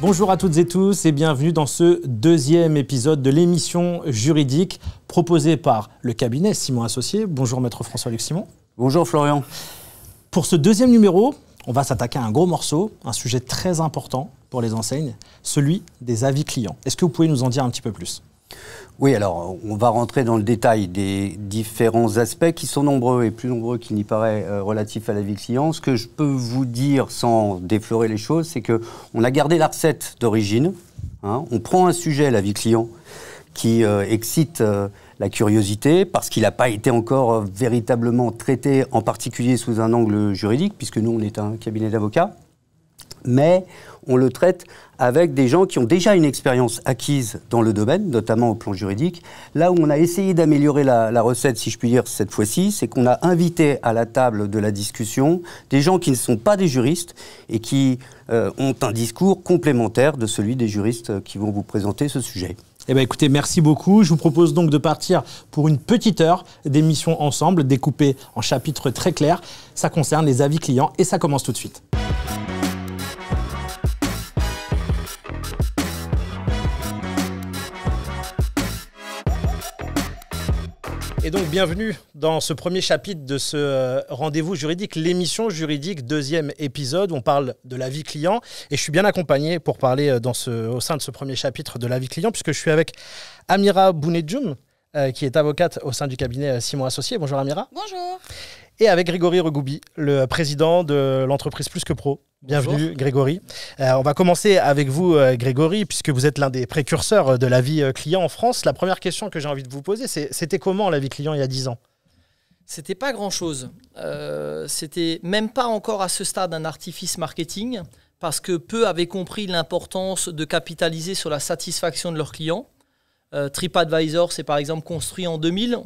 Bonjour à toutes et tous et bienvenue dans ce deuxième épisode de l'émission juridique proposée par le cabinet Simon Associés. Bonjour maître François-Luc Simon. Bonjour Florian. Pour ce deuxième numéro, on va s'attaquer à un gros morceau, un sujet très important pour les enseignes, celui des avis clients. Est-ce que vous pouvez nous en dire un petit peu plus ? Oui, alors on va rentrer dans le détail des différents aspects qui sont nombreux et plus nombreux qu'il n'y paraît relatifs à l'avis client. Ce que je peux vous dire sans déflorer les choses, c'est qu'on a gardé la recette d'origine. On prend un sujet, l'avis client, qui excite la curiosité parce qu'il n'a pas été encore véritablement traité, en particulier sous un angle juridique, puisque nous, on est un cabinet d'avocats. Mais on le traite avec des gens qui ont déjà une expérience acquise dans le domaine, notamment au plan juridique. Là où on a essayé d'améliorer la recette, si je puis dire, cette fois-ci, c'est qu'on a invité à la table de la discussion des gens qui ne sont pas des juristes et qui ont un discours complémentaire de celui des juristes qui vont vous présenter ce sujet. Eh bien, écoutez, merci beaucoup. Je vous propose donc de partir pour une petite heure d'émission ensemble, découpée en chapitres très clairs. Ça concerne les avis clients et ça commence tout de suite. Et donc, bienvenue dans ce premier chapitre de ce rendez-vous juridique, l'émission juridique, deuxième épisode. On parle de l'avis client et je suis bien accompagné pour parler au sein de ce premier chapitre de l'avis client puisque je suis avec Amira Bounedjoum, qui est avocate au sein du cabinet Simon Associés. Bonjour Amira. Bonjour. Et avec Grégory Regoubi, le président de l'entreprise Plus que Pro. Bienvenue. Bonjour. Grégory. On va commencer avec vous Grégory, puisque vous êtes l'un des précurseurs de l'avis client en France. La première question que j'ai envie de vous poser, c'était comment l'avis client il y a 10 ans ? C'était pas grand-chose. C'était même pas encore à ce stade un artifice marketing, parce que peu avaient compris l'importance de capitaliser sur la satisfaction de leurs clients. TripAdvisor, c'est par exemple construit en 2000.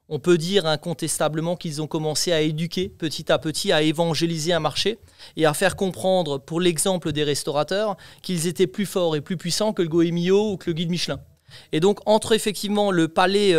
On peut dire incontestablement qu'ils ont commencé à éduquer petit à petit, à évangéliser un marché et à faire comprendre, pour l'exemple des restaurateurs, qu'ils étaient plus forts et plus puissants que le Goemio ou que le guide Michelin. Et donc, entre effectivement le palais,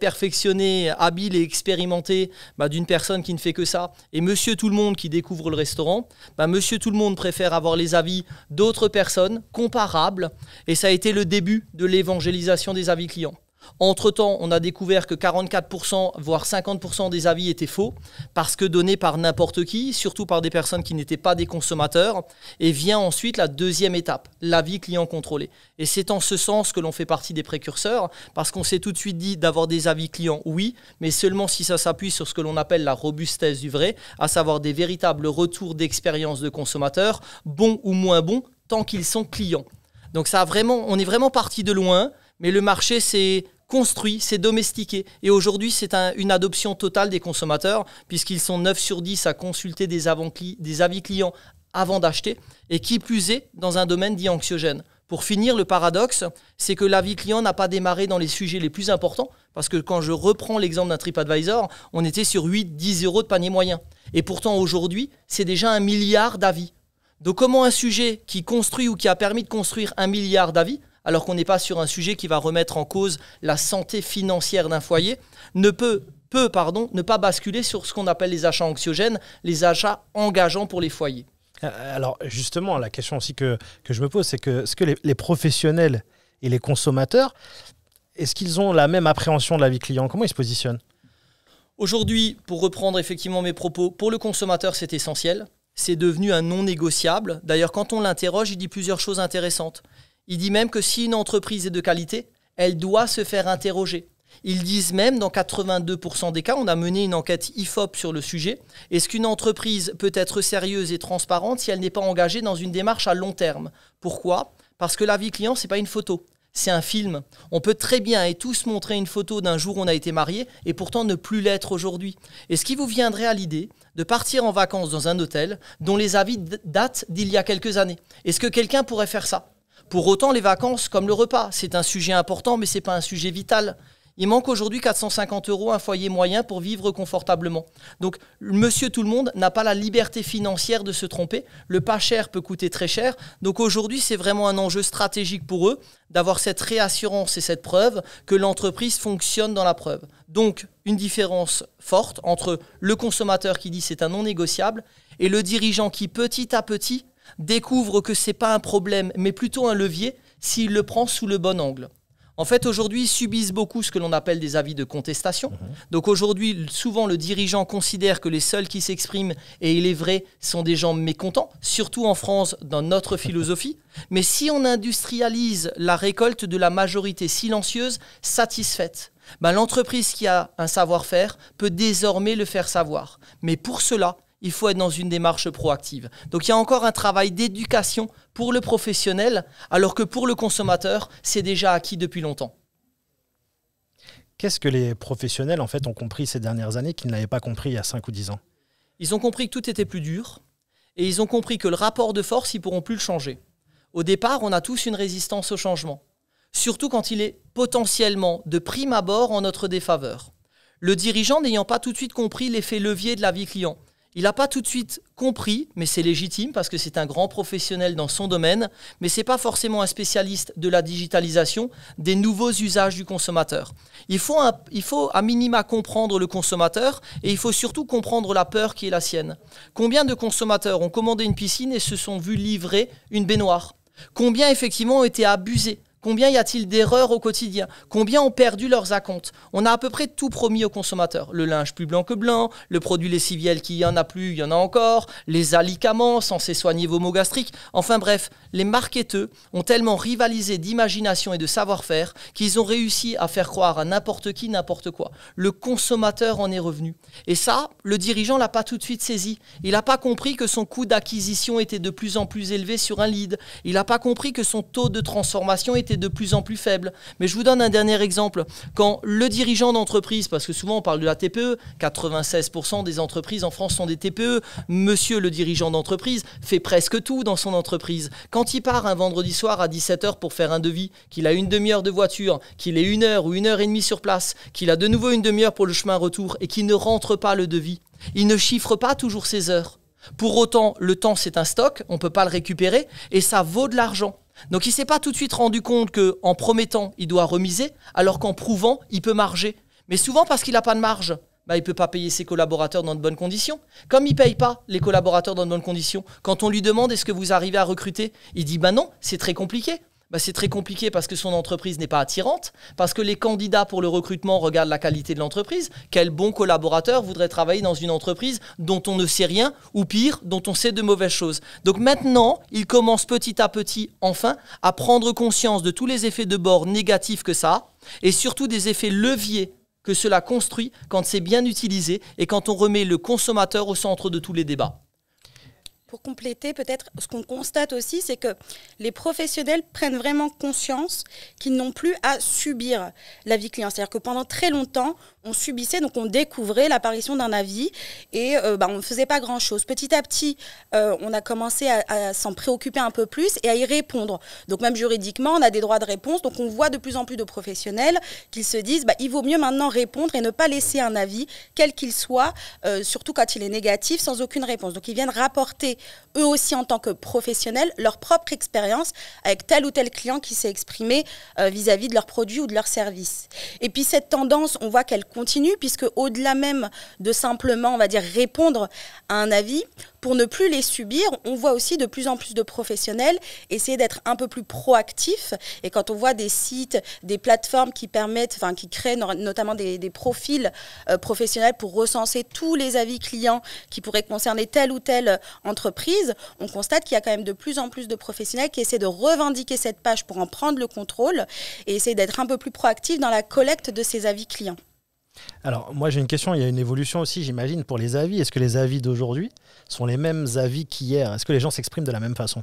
perfectionné, habile et expérimenté d'une personne qui ne fait que ça, et monsieur tout le monde qui découvre le restaurant, monsieur tout le monde préfère avoir les avis d'autres personnes comparables, et ça a été le début de l'évangélisation des avis clients. Entre-temps, on a découvert que 44%, voire 50% des avis étaient faux, parce que donnés par n'importe qui, surtout par des personnes qui n'étaient pas des consommateurs. Et vient ensuite la deuxième étape, l'avis client contrôlé. Et c'est en ce sens que l'on fait partie des précurseurs, parce qu'on s'est tout de suite dit d'avoir des avis clients, oui, mais seulement si ça s'appuie sur ce que l'on appelle la robustesse du vrai, à savoir des véritables retours d'expérience de consommateurs, bons ou moins bons, tant qu'ils sont clients. Donc on est vraiment parti de loin, mais le marché s'est construit, s'est domestiqué. Et aujourd'hui, c'est une adoption totale des consommateurs, puisqu'ils sont 9 sur 10 à consulter des avis clients avant d'acheter, et qui plus est, dans un domaine dit anxiogène. Pour finir, le paradoxe, c'est que l'avis client n'a pas démarré dans les sujets les plus importants, parce que quand je reprends l'exemple d'un TripAdvisor, on était sur 8-10 euros de panier moyen. Et pourtant, aujourd'hui, c'est déjà 1 milliard d'avis. Donc comment un sujet qui construit ou qui a permis de construire 1 milliard d'avis, alors qu'on n'est pas sur un sujet qui va remettre en cause la santé financière d'un foyer, ne peut ne pas basculer sur ce qu'on appelle les achats anxiogènes, les achats engageants pour les foyers. Alors justement, la question aussi que je me pose, c'est que est-ce que les professionnels et les consommateurs, est-ce qu'ils ont la même appréhension de l'avis client ? Comment ils se positionnent ? Aujourd'hui, pour reprendre effectivement mes propos, pour le consommateur, c'est essentiel. C'est devenu un non négociable. D'ailleurs, quand on l'interroge, il dit plusieurs choses intéressantes. Il dit même que si une entreprise est de qualité, elle doit se faire interroger. Ils disent même, dans 82% des cas, on a mené une enquête IFOP sur le sujet, est-ce qu'une entreprise peut être sérieuse et transparente si elle n'est pas engagée dans une démarche à long terme ? Pourquoi ? Parce que l'avis client, ce n'est pas une photo, c'est un film. On peut très bien et tous montrer une photo d'un jour où on a été marié et pourtant ne plus l'être aujourd'hui. Est-ce qu'il vous viendrait à l'idée de partir en vacances dans un hôtel dont les avis datent d'il y a quelques années ? Est-ce que quelqu'un pourrait faire ça ? Pour autant, les vacances, comme le repas, c'est un sujet important, mais ce n'est pas un sujet vital. Il manque aujourd'hui 450 € un foyer moyen pour vivre confortablement. Donc, monsieur tout le monde n'a pas la liberté financière de se tromper. Le pas cher peut coûter très cher. Donc aujourd'hui, c'est vraiment un enjeu stratégique pour eux d'avoir cette réassurance et cette preuve que l'entreprise fonctionne dans la preuve. Donc, une différence forte entre le consommateur qui dit c'est un non négociable et le dirigeant qui, petit à petit, découvre que ce n'est pas un problème, mais plutôt un levier s'il le prend sous le bon angle. En fait, aujourd'hui, ils subissent beaucoup ce que l'on appelle des avis de contestation. Donc aujourd'hui, souvent, le dirigeant considère que les seuls qui s'expriment, et il est vrai, sont des gens mécontents, surtout en France, dans notre philosophie. Mais si on industrialise la récolte de la majorité silencieuse, satisfaite, l'entreprise qui a un savoir-faire peut désormais le faire savoir. Mais pour cela, il faut être dans une démarche proactive. Donc il y a encore un travail d'éducation pour le professionnel, alors que pour le consommateur, c'est déjà acquis depuis longtemps. Qu'est-ce que les professionnels en fait, ont compris ces dernières années qu'ils n'avaient pas compris il y a 5 ou 10 ans? Ils ont compris que tout était plus dur et ils ont compris que le rapport de force, ils ne pourront plus le changer. Au départ, on a tous une résistance au changement, surtout quand il est potentiellement de prime abord en notre défaveur. Le dirigeant n'ayant pas tout de suite compris l'effet levier de la vie client, il n'a pas tout de suite compris, mais c'est légitime parce que c'est un grand professionnel dans son domaine, mais ce n'est pas forcément un spécialiste de la digitalisation, des nouveaux usages du consommateur. Il faut à minima comprendre le consommateur et il faut surtout comprendre la peur qui est la sienne. Combien de consommateurs ont commandé une piscine et se sont vus livrer une baignoire? Combien effectivement ont été abusés? Combien y a-t-il d'erreurs au quotidien? Combien ont perdu leurs acomptes? On a à peu près tout promis aux consommateurs. Le linge plus blanc que blanc, le produit lessiviel qui y en a plus, il y en a encore, les alicaments censés soigner vos maux gastriques. Enfin bref, les marketeurs ont tellement rivalisé d'imagination et de savoir-faire qu'ils ont réussi à faire croire à n'importe qui, n'importe quoi. Le consommateur en est revenu. Et ça, le dirigeant ne l'a pas tout de suite saisi. Il n'a pas compris que son coût d'acquisition était de plus en plus élevé sur un lead. Il n'a pas compris que son taux de transformation était de plus en plus faible. Mais je vous donne un dernier exemple. Quand le dirigeant d'entreprise, parce que souvent on parle de la TPE, 96% des entreprises en France sont des TPE, monsieur le dirigeant d'entreprise fait presque tout dans son entreprise. Quand il part un vendredi soir à 17h pour faire un devis, qu'il a une demi-heure de voiture, qu'il est 1 heure ou 1h30 sur place, qu'il a de nouveau une demi-heure pour le chemin retour et qu'il ne rentre pas le devis, il ne chiffre pas toujours ses heures. Pour autant, le temps c'est un stock, on ne peut pas le récupérer et ça vaut de l'argent. Donc il ne s'est pas tout de suite rendu compte qu'en promettant, il doit remiser, alors qu'en prouvant, il peut marger. Mais souvent parce qu'il n'a pas de marge, il ne peut pas payer ses collaborateurs dans de bonnes conditions. Comme il ne paye pas les collaborateurs dans de bonnes conditions, quand on lui demande est-ce que vous arrivez à recruter, il dit non, c'est très compliqué. C'est très compliqué parce que son entreprise n'est pas attirante, parce que les candidats pour le recrutement regardent la qualité de l'entreprise. Quel bon collaborateur voudrait travailler dans une entreprise dont on ne sait rien, ou pire, dont on sait de mauvaises choses. Donc maintenant, il commence petit à petit, enfin, à prendre conscience de tous les effets de bord négatifs que ça a, et surtout des effets leviers que cela construit quand c'est bien utilisé et quand on remet le consommateur au centre de tous les débats. Pour compléter, peut-être, ce qu'on constate aussi, c'est que les professionnels prennent vraiment conscience qu'ils n'ont plus à subir l'avis client. C'est-à-dire que pendant très longtemps, on subissait, donc on découvrait l'apparition d'un avis et on ne faisait pas grand-chose. Petit à petit, on a commencé à s'en préoccuper un peu plus et à y répondre. Donc même juridiquement, on a des droits de réponse. Donc on voit de plus en plus de professionnels qui se disent il vaut mieux maintenant répondre et ne pas laisser un avis, quel qu'il soit, surtout quand il est négatif, sans aucune réponse. Donc ils viennent rapporter eux aussi en tant que professionnels, leur propre expérience avec tel ou tel client qui s'est exprimé vis-à-vis de leurs produits ou de leurs services. Et puis cette tendance, on voit qu'elle continue, puisque au-delà même de simplement, on va dire, répondre à un avis, pour ne plus les subir, on voit aussi de plus en plus de professionnels essayer d'être un peu plus proactifs. Et quand on voit des sites, des plateformes qui permettent, qui créent notamment des profils professionnels pour recenser tous les avis clients qui pourraient concerner telle ou telle entreprise, on constate qu'il y a quand même de plus en plus de professionnels qui essaient de revendiquer cette page pour en prendre le contrôle et essayer d'être un peu plus proactifs dans la collecte de ces avis clients. Alors, moi j'ai une question, il y a une évolution aussi, j'imagine, pour les avis. Est-ce que les avis d'aujourd'hui sont les mêmes avis qu'hier? Est-ce que les gens s'expriment de la même façon?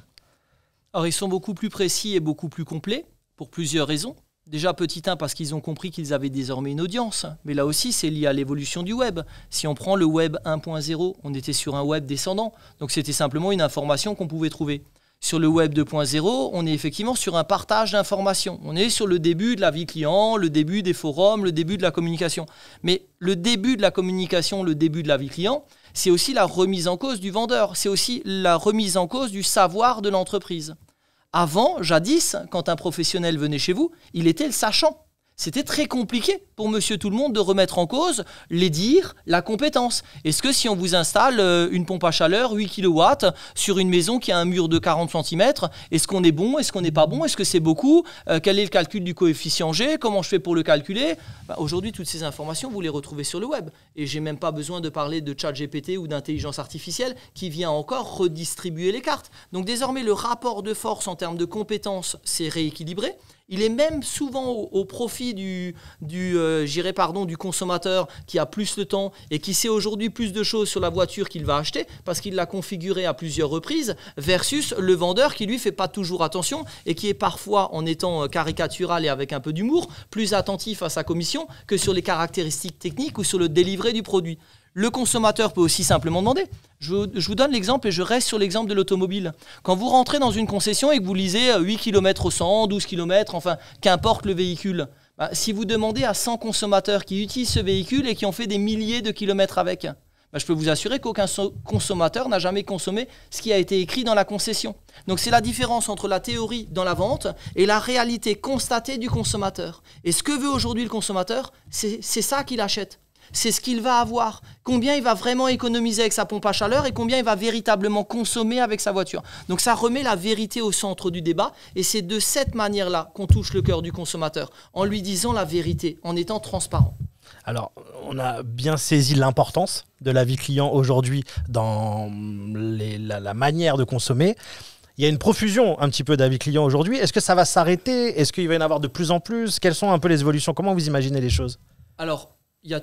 Alors, ils sont beaucoup plus précis et beaucoup plus complets, pour plusieurs raisons. Déjà, petit 1, parce qu'ils ont compris qu'ils avaient désormais une audience. Mais là aussi, c'est lié à l'évolution du web. Si on prend le web 1.0, on était sur un web descendant. Donc, c'était simplement une information qu'on pouvait trouver. Sur le web 2.0, on est effectivement sur un partage d'informations. On est sur le début de la vie client, le début des forums, le début de la communication. Mais le début de la communication, le début de la vie client, c'est aussi la remise en cause du vendeur. C'est aussi la remise en cause du savoir de l'entreprise. Avant, jadis, quand un professionnel venait chez vous, il était le sachant. c'était très compliqué pour monsieur tout le monde de remettre en cause les dires, la compétence. Est-ce que si on vous installe une pompe à chaleur 8 kW sur une maison qui a un mur de 40 cm, est-ce qu'on est bon, est-ce qu'on n'est pas bon, est-ce que c'est beaucoup, quel est le calcul du coefficient G, comment je fais pour le calculer? Aujourd'hui, toutes ces informations, vous les retrouvez sur le web. Et j'ai même pas besoin de parler de ChatGPT ou d'intelligence artificielle qui vient encore redistribuer les cartes. Donc désormais, le rapport de force en termes de compétences s'est rééquilibré. Il est même souvent au profit du consommateur qui a plus de temps et qui sait aujourd'hui plus de choses sur la voiture qu'il va acheter parce qu'il l'a configurée à plusieurs reprises versus le vendeur qui lui fait pas toujours attention et qui est parfois, en étant caricatural et avec un peu d'humour, plus attentif à sa commission que sur les caractéristiques techniques ou sur le délivré du produit. Le consommateur peut aussi simplement demander. Je vous donne l'exemple et je reste sur l'exemple de l'automobile. Quand vous rentrez dans une concession et que vous lisez 8 km au 100, 12 km, enfin, qu'importe le véhicule, si vous demandez à 100 consommateurs qui utilisent ce véhicule et qui ont fait des milliers de kilomètres avec, je peux vous assurer qu'aucun consommateur n'a jamais consommé ce qui a été écrit dans la concession. Donc c'est la différence entre la théorie dans la vente et la réalité constatée du consommateur. Et ce que veut aujourd'hui le consommateur, c'est ça qu'il achète. C'est ce qu'il va avoir, combien il va vraiment économiser avec sa pompe à chaleur et combien il va véritablement consommer avec sa voiture. Donc ça remet la vérité au centre du débat et c'est de cette manière-là qu'on touche le cœur du consommateur, en lui disant la vérité, en étant transparent. Alors, on a bien saisi l'importance de la vie client aujourd'hui dans la manière de consommer. Il y a une profusion un petit peu d'avis clients aujourd'hui. Est-ce que ça va s'arrêter? Est-ce qu'il va y en avoir de plus en plus? Quelles sont un peu les évolutions? Comment vous imaginez les choses? Alors, il y a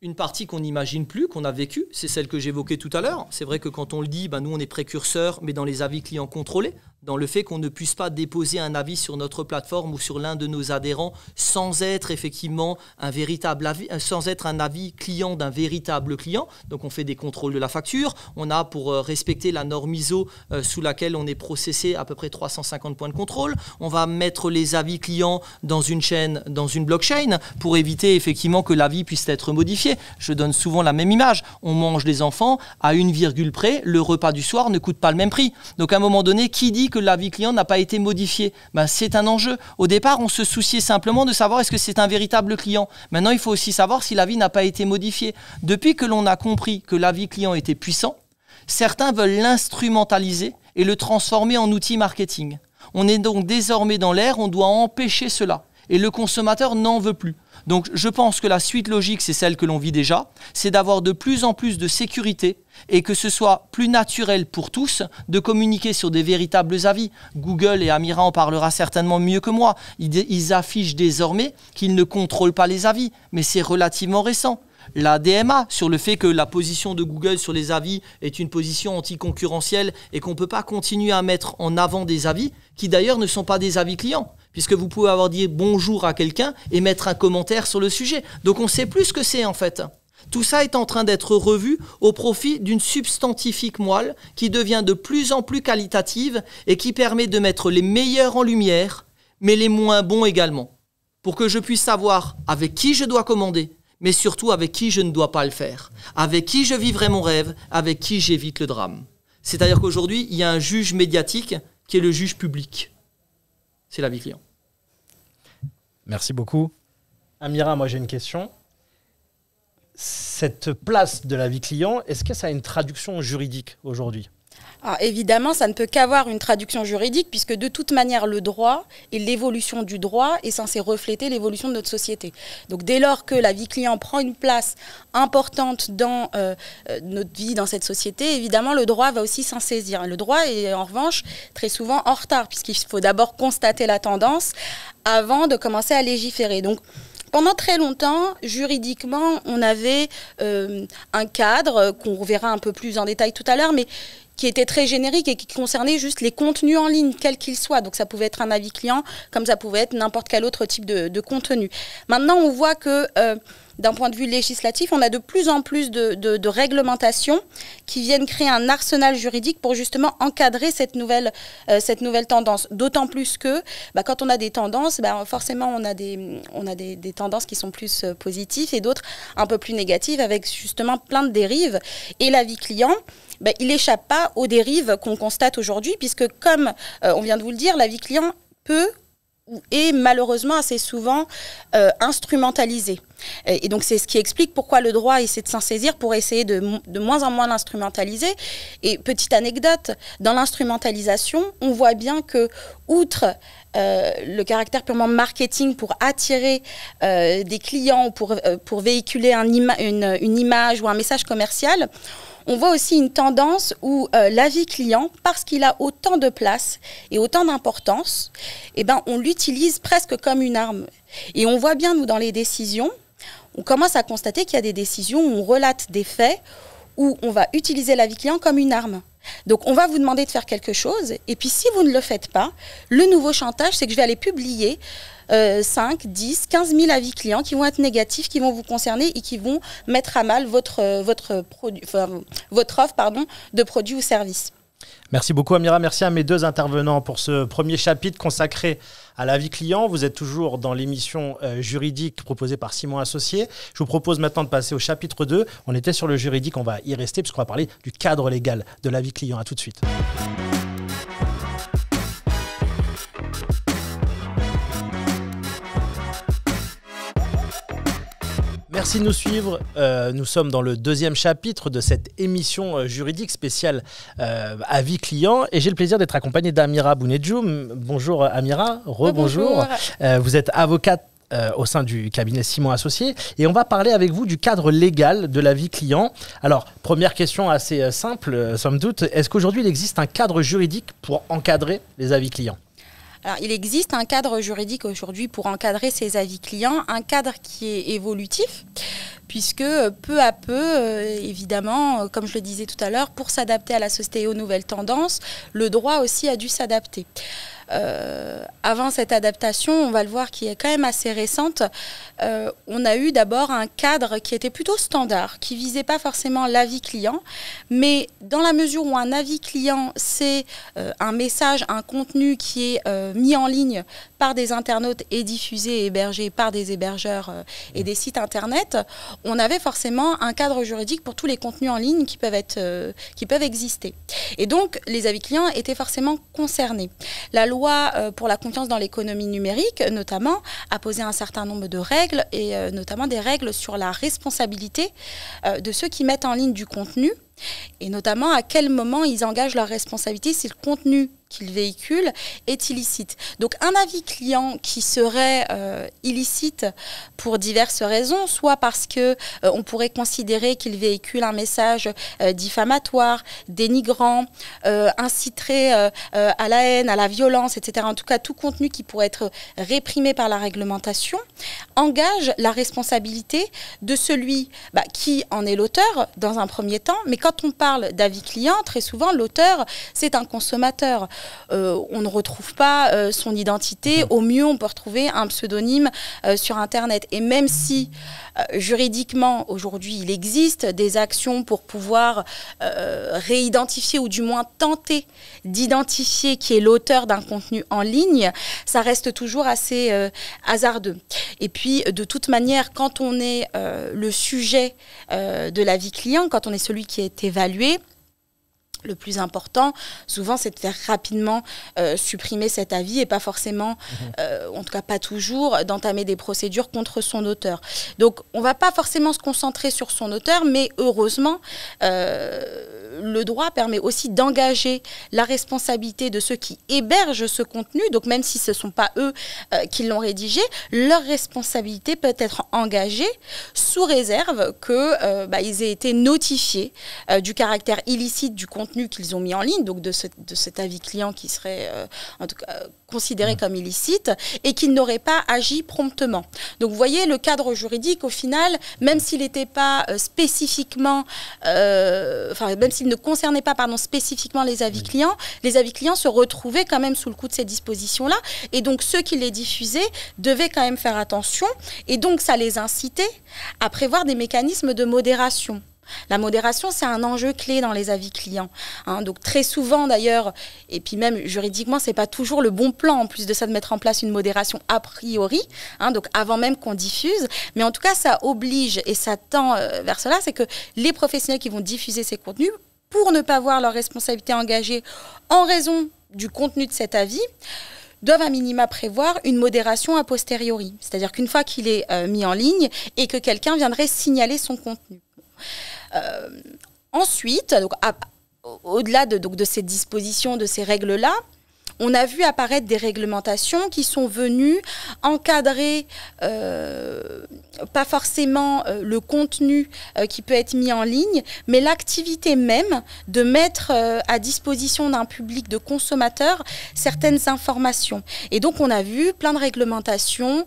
une partie qu'on n'imagine plus, qu'on a vécue, c'est celle que j'évoquais tout à l'heure. C'est vrai que quand on le dit, nous on est précurseurs, mais dans les avis clients contrôlés, dans le fait qu'on ne puisse pas déposer un avis sur notre plateforme ou sur l'un de nos adhérents sans être effectivement un véritable avis, sans être un avis client d'un véritable client. Donc on fait des contrôles de la facture, on a pour respecter la norme ISO sous laquelle on est processé à peu près 350 points de contrôle. On va mettre les avis clients dans une chaîne, dans une blockchain pour éviter effectivement que l'avis puisse être modifié. Je donne souvent la même image. On mange des enfants à une virgule près, le repas du soir ne coûte pas le même prix. Donc à un moment donné, qui dit que l'avis client n'a pas été modifié? C'est un enjeu. Au départ, on se souciait simplement de savoir est-ce que c'est un véritable client. Maintenant, il faut aussi savoir si l'avis n'a pas été modifié. Depuis que l'on a compris que l'avis client était puissant, certains veulent l'instrumentaliser et le transformer en outil marketing. On est donc désormais dans l'ère, on doit empêcher cela. Et le consommateur n'en veut plus. Donc je pense que la suite logique, c'est celle que l'on vit déjà, c'est d'avoir de plus en plus de sécurité et que ce soit plus naturel pour tous de communiquer sur des véritables avis. Google et Amira en parlera certainement mieux que moi. Ils affichent désormais qu'ils ne contrôlent pas les avis, mais c'est relativement récent. La DMA sur le fait que la position de Google sur les avis est une position anticoncurrentielle et qu'on ne peut pas continuer à mettre en avant des avis qui d'ailleurs ne sont pas des avis clients. Puisque vous pouvez avoir dit bonjour à quelqu'un et mettre un commentaire sur le sujet. Donc on ne sait plus ce que c'est en fait. Tout ça est en train d'être revu au profit d'une substantifique moelle qui devient de plus en plus qualitative et qui permet de mettre les meilleurs en lumière, mais les moins bons également. Pour que je puisse savoir avec qui je dois commander, mais surtout avec qui je ne dois pas le faire. Avec qui je vivrai mon rêve, avec qui j'évite le drame. C'est-à-dire qu'aujourd'hui, il y a un juge médiatique qui est le juge public. C'est l'avis client. Merci beaucoup. Amira, moi j'ai une question. Cette place de l'avis client, est-ce que ça a une traduction juridique aujourd'hui ? Alors, évidemment, ça ne peut qu'avoir une traduction juridique puisque de toute manière, le droit et l'évolution du droit est censé refléter l'évolution de notre société. Donc dès lors que l'avis client prend une place importante dans notre vie, dans cette société, évidemment, le droit va aussi s'en saisir. Le droit est en revanche très souvent en retard puisqu'il faut d'abord constater la tendance avant de commencer à légiférer. Donc, pendant très longtemps, juridiquement, on avait un cadre qu'on verra un peu plus en détail tout à l'heure, mais qui était très générique et qui concernait juste les contenus en ligne, quels qu'ils soient. Donc ça pouvait être un avis client, comme ça pouvait être n'importe quel autre type de contenu. Maintenant, on voit que d'un point de vue législatif, on a de plus en plus de réglementations qui viennent créer un arsenal juridique pour justement encadrer cette nouvelle tendance. D'autant plus que quand on a des tendances, forcément on a des tendances qui sont plus positives et d'autres un peu plus négatives avec justement plein de dérives. Et l'avis client, il n'échappe pas aux dérives qu'on constate aujourd'hui puisque comme on vient de vous le dire, l'avis client peut est malheureusement assez souvent instrumentalisé. Et donc c'est ce qui explique pourquoi le droit essaie de s'en saisir pour essayer de moins en moins l'instrumentaliser. Et petite anecdote, dans l'instrumentalisation, on voit bien que, outre le caractère purement marketing pour attirer des clients ou pour véhiculer une image ou un message commercial, on voit aussi une tendance où l'avis client, parce qu'il a autant de place et autant d'importance, eh ben, on l'utilise presque comme une arme. Et on voit bien, nous, dans les décisions, on commence à constater qu'il y a des décisions où on relate des faits, où on va utiliser l'avis client comme une arme. Donc, on va vous demander de faire quelque chose, et puis si vous ne le faites pas, le nouveau chantage, c'est que je vais aller publier 5, 10, 15 000 avis clients qui vont être négatifs, qui vont vous concerner et qui vont mettre à mal votre offre de produits ou services. Merci beaucoup Amira, merci à mes deux intervenants pour ce premier chapitre consacré à l'avis client. Vous êtes toujours dans l'émission juridique proposée par Simon Associés. Je vous propose maintenant de passer au chapitre 2. On était sur le juridique, on va y rester puisqu'on va parler du cadre légal de l'avis client. À tout de suite. Merci de nous suivre. Nous sommes dans le deuxième chapitre de cette émission juridique spéciale avis client et j'ai le plaisir d'être accompagné d'Amira Bounedjoum. Bonjour Amira, rebonjour. Vous êtes avocate au sein du cabinet Simon Associés et on va parler avec vous du cadre légal de l'avis client. Alors, première question assez simple, somme toute, est-ce qu'aujourd'hui il existe un cadre juridique pour encadrer les avis clients ? Alors, il existe un cadre juridique aujourd'hui pour encadrer ces avis clients, un cadre qui est évolutif, puisque peu à peu, évidemment, comme je le disais tout à l'heure, pour s'adapter à la société et aux nouvelles tendances, le droit aussi a dû s'adapter. Avant cette adaptation, on va le voir qui est quand même assez récente, on a eu d'abord un cadre qui était plutôt standard, qui visait pas forcément l'avis client, mais dans la mesure où un avis client, c'est un message, un contenu qui est mis en ligne par des internautes et diffusé et hébergé par des hébergeurs et des sites internet, on avait forcément un cadre juridique pour tous les contenus en ligne qui peuvent exister. Et donc, les avis clients étaient forcément concernés. La loi pour la confiance dans l'économie numérique, notamment, a posé un certain nombre de règles, et notamment des règles sur la responsabilité de ceux qui mettent en ligne du contenu, et notamment à quel moment ils engagent leur responsabilité si le contenu qu'ils véhiculent est illicite. Donc un avis client qui serait illicite pour diverses raisons, soit parce que on pourrait considérer qu'il véhicule un message diffamatoire, dénigrant, inciterait à la haine, à la violence, etc. En tout cas, tout contenu qui pourrait être réprimé par la réglementation engage la responsabilité de celui qui en est l'auteur dans un premier temps. Mais quand on parle d'avis client, très souvent, l'auteur, c'est un consommateur. On ne retrouve pas son identité. Au mieux, on peut retrouver un pseudonyme sur Internet. Et même si juridiquement, aujourd'hui, il existe des actions pour pouvoir réidentifier ou du moins tenter d'identifier qui est l'auteur d'un contenu en ligne, ça reste toujours assez hasardeux. Et puis, de toute manière, quand on est le sujet de l'avis client, quand on est celui qui est évalué, le plus important, souvent, c'est de faire rapidement supprimer cet avis et pas forcément, en tout cas pas toujours, d'entamer des procédures contre son auteur. Donc, on ne va pas forcément se concentrer sur son auteur, mais heureusement, le droit permet aussi d'engager la responsabilité de ceux qui hébergent ce contenu. Donc, même si ce ne sont pas eux qui l'ont rédigé, leur responsabilité peut être engagée sous réserve qu'ils aient été notifiés du caractère illicite du contenu qu'ils ont mis en ligne, donc de cet avis client qui serait en tout cas considéré comme illicite et qu'ils n'auraient pas agi promptement. Donc vous voyez, le cadre juridique, au final, même s'il n'était pas spécifiquement, même s'il ne concernait pas spécifiquement les avis clients se retrouvaient quand même sous le coup de ces dispositions-là. Et donc ceux qui les diffusaient devaient quand même faire attention. Et donc ça les incitait à prévoir des mécanismes de modération. La modération, c'est un enjeu clé dans les avis clients. Donc très souvent d'ailleurs, et puis même juridiquement, c'est pas toujours le bon plan en plus de ça de mettre en place une modération a priori, donc avant même qu'on diffuse. Mais en tout cas, ça oblige et ça tend vers cela, c'est que les professionnels qui vont diffuser ces contenus, pour ne pas voir leur responsabilité engagée en raison du contenu de cet avis, doivent à minima prévoir une modération a posteriori. C'est-à-dire qu'une fois qu'il est mis en ligne et que quelqu'un viendrait signaler son contenu. Ensuite, donc, au-delà de ces dispositions, de ces règles-là, on a vu apparaître des réglementations qui sont venues encadrer pas forcément le contenu qui peut être mis en ligne, mais l'activité même de mettre à disposition d'un public de consommateurs certaines informations. Et donc on a vu plein de réglementations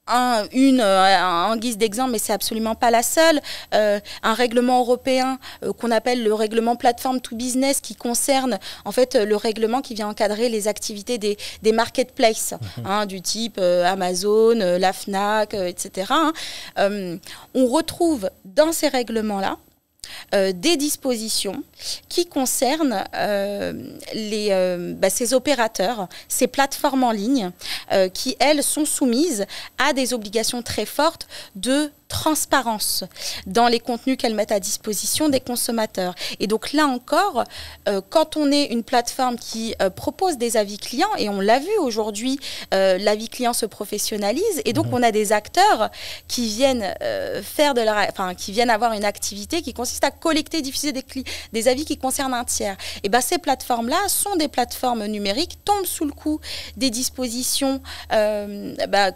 en guise d'exemple, mais c'est absolument pas la seule, un règlement européen qu'on appelle le règlement plateforme to business qui concerne en fait le règlement qui vient encadrer les activités des marketplaces, du type Amazon, la Fnac, etc. On retrouve dans ces règlements-là des dispositions qui concernent ces opérateurs, ces plateformes en ligne qui, elles, sont soumises à des obligations très fortes de transparence dans les contenus qu'elles mettent à disposition des consommateurs. Et donc là encore, quand on est une plateforme qui propose des avis clients, et on l'a vu aujourd'hui, l'avis client se professionnalise, et donc on a des acteurs qui viennent qui viennent avoir une activité qui consiste à collecter, diffuser des avis qui concernent un tiers. Et ben ces plateformes-là sont des plateformes numériques, tombent sous le coup des dispositions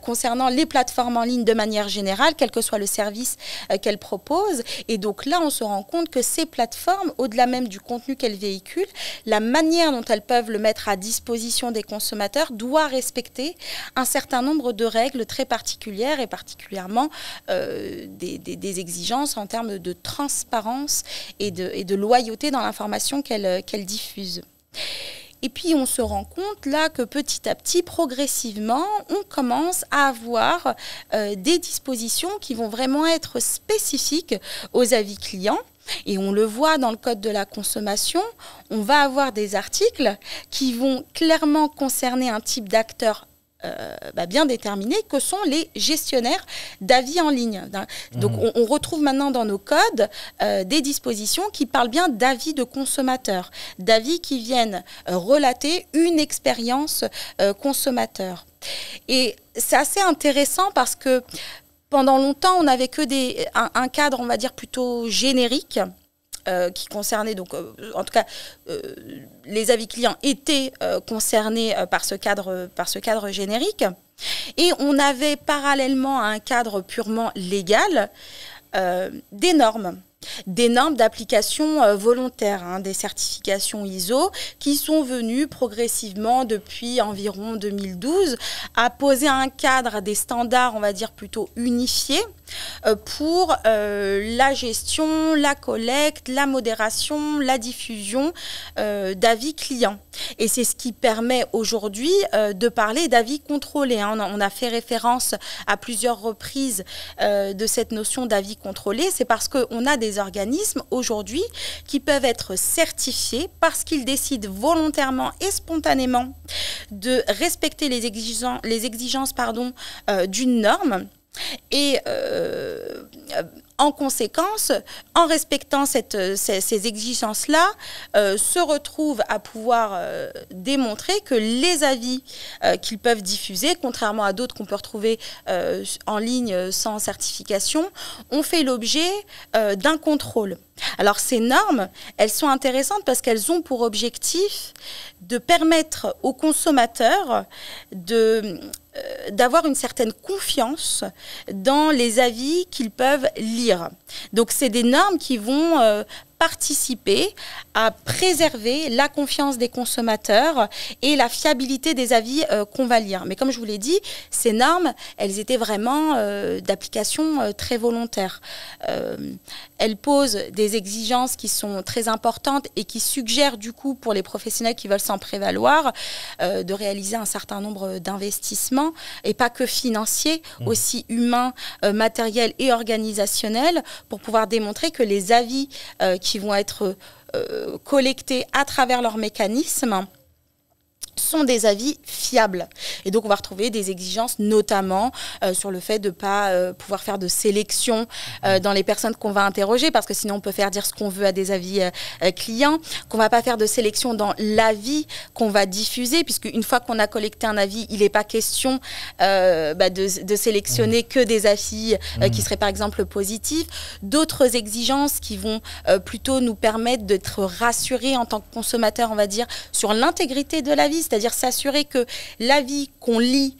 concernant les plateformes en ligne de manière générale, quel que soit le service qu'elles proposent. Et donc là, on se rend compte que ces plateformes, au-delà même du contenu qu'elles véhiculent, la manière dont elles peuvent le mettre à disposition des consommateurs doit respecter un certain nombre de règles très particulières et particulièrement des exigences en termes de transparence et de loyauté dans l'information qu'elles diffusent. Et puis, on se rend compte là que petit à petit, progressivement, on commence à avoir des dispositions qui vont vraiment être spécifiques aux avis clients. Et on le voit dans le Code de la consommation, on va avoir des articles qui vont clairement concerner un type d'acteur bien déterminés, que sont les gestionnaires d'avis en ligne. Donc on retrouve maintenant dans nos codes des dispositions qui parlent bien d'avis de consommateurs, d'avis qui viennent relater une expérience consommateur. Et c'est assez intéressant parce que pendant longtemps, on n'avait que un cadre, on va dire, plutôt générique, qui concernait, donc, en tout cas, les avis clients étaient concernés par ce cadre générique. Et on avait parallèlement à un cadre purement légal des normes d'application volontaire, des certifications ISO qui sont venues progressivement depuis environ 2012 à poser un cadre, des standards, on va dire plutôt unifiés pour la gestion, la collecte, la modération, la diffusion d'avis clients. Et c'est ce qui permet aujourd'hui de parler d'avis contrôlés. On a fait référence à plusieurs reprises de cette notion d'avis contrôlé. C'est parce qu'on a des organismes aujourd'hui qui peuvent être certifiés parce qu'ils décident volontairement et spontanément de respecter les exigences d'une norme. Et en conséquence, en respectant ces exigences-là, se retrouvent à pouvoir démontrer que les avis qu'ils peuvent diffuser, contrairement à d'autres qu'on peut retrouver en ligne sans certification, ont fait l'objet d'un contrôle. Alors ces normes, elles sont intéressantes parce qu'elles ont pour objectif de permettre aux consommateurs d'avoir une certaine confiance dans les avis qu'ils peuvent lire. Donc c'est des normes qui vont participer à préserver la confiance des consommateurs et la fiabilité des avis qu'on va lire. Mais comme je vous l'ai dit, ces normes, elles étaient vraiment d'application très volontaire. Elles posent des exigences qui sont très importantes et qui suggèrent du coup pour les professionnels qui veulent s'en prévaloir de réaliser un certain nombre d'investissements et pas que financiers, aussi humains, matériels et organisationnels pour pouvoir démontrer que les avis qui vont être collectés à travers leurs mécanismes sont des avis fiables. Et donc, on va retrouver des exigences, notamment sur le fait de ne pas pouvoir faire de sélection dans les personnes qu'on va interroger, parce que sinon, on peut faire dire ce qu'on veut à des avis clients, qu'on ne va pas faire de sélection dans l'avis qu'on va diffuser, puisque une fois qu'on a collecté un avis, il n'est pas question de sélectionner que des avis qui seraient, par exemple, positifs. D'autres exigences qui vont plutôt nous permettre d'être rassurés en tant que consommateurs, on va dire, sur l'intégrité de l'avis, c'est-à-dire s'assurer que l'avis qu'on lit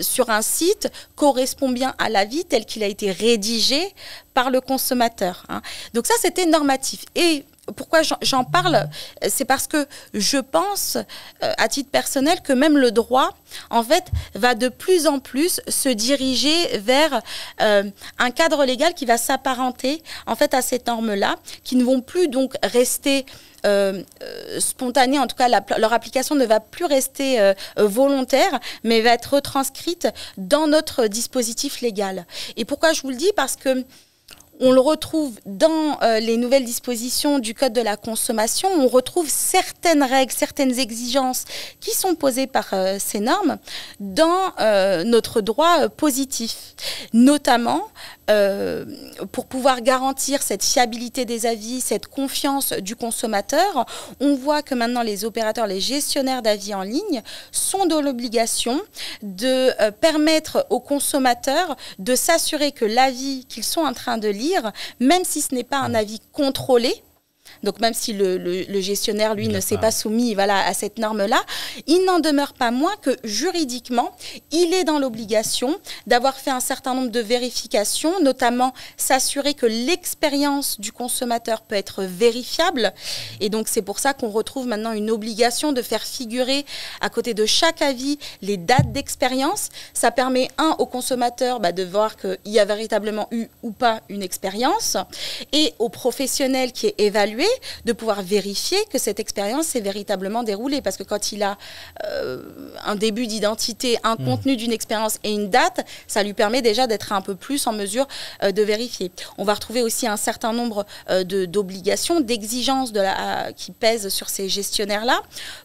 sur un site correspond bien à l'avis tel qu'il a été rédigé par le consommateur. Donc ça, c'était normatif. Et pourquoi j'en parle? C'est parce que je pense, à titre personnel, que même le droit, en fait, va de plus en plus se diriger vers un cadre légal qui va s'apparenter, en fait, à ces normes-là, qui ne vont plus donc rester spontanée, en tout cas leur application ne va plus rester volontaire, mais va être retranscrite dans notre dispositif légal. Et pourquoi je vous le dis? Parce que on le retrouve dans les nouvelles dispositions du Code de la consommation, on retrouve certaines règles, certaines exigences qui sont posées par ces normes dans notre droit positif, notamment pour pouvoir garantir cette fiabilité des avis, cette confiance du consommateur. On voit que maintenant les opérateurs, les gestionnaires d'avis en ligne sont dans l'obligation de permettre aux consommateurs de s'assurer que l'avis qu'ils sont en train de lire, même si ce n'est pas un avis contrôlé, donc même si le gestionnaire, lui, ne s'est pas soumis à cette norme-là, il n'en demeure pas moins que juridiquement, il est dans l'obligation d'avoir fait un certain nombre de vérifications, notamment s'assurer que l'expérience du consommateur peut être vérifiable. Et donc c'est pour ça qu'on retrouve maintenant une obligation de faire figurer à côté de chaque avis les dates d'expérience. Ça permet, au consommateur de voir qu'il y a véritablement eu ou pas une expérience, et au professionnel qui est évalué, de pouvoir vérifier que cette expérience s'est véritablement déroulée. Parce que quand il a un début d'identité, un contenu d'une expérience et une date, ça lui permet déjà d'être un peu plus en mesure de vérifier. On va retrouver aussi un certain nombre d'obligations, d'exigences qui pèsent sur ces gestionnaires-là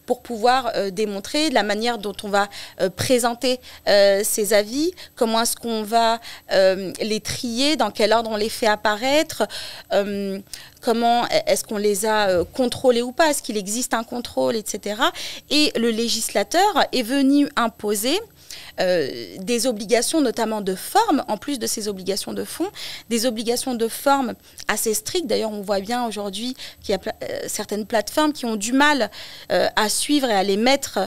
pour pouvoir démontrer de la manière dont on va présenter ces avis, comment est-ce qu'on va les trier, dans quel ordre on les fait apparaître, comment est-ce qu'on les a contrôlés ou pas, est-ce qu'il existe un contrôle, etc. Et le législateur est venu imposer des obligations, notamment de forme, en plus de ces obligations de fond, des obligations de forme assez strictes. D'ailleurs, on voit bien aujourd'hui qu'il y a certaines plateformes qui ont du mal à suivre et à les mettre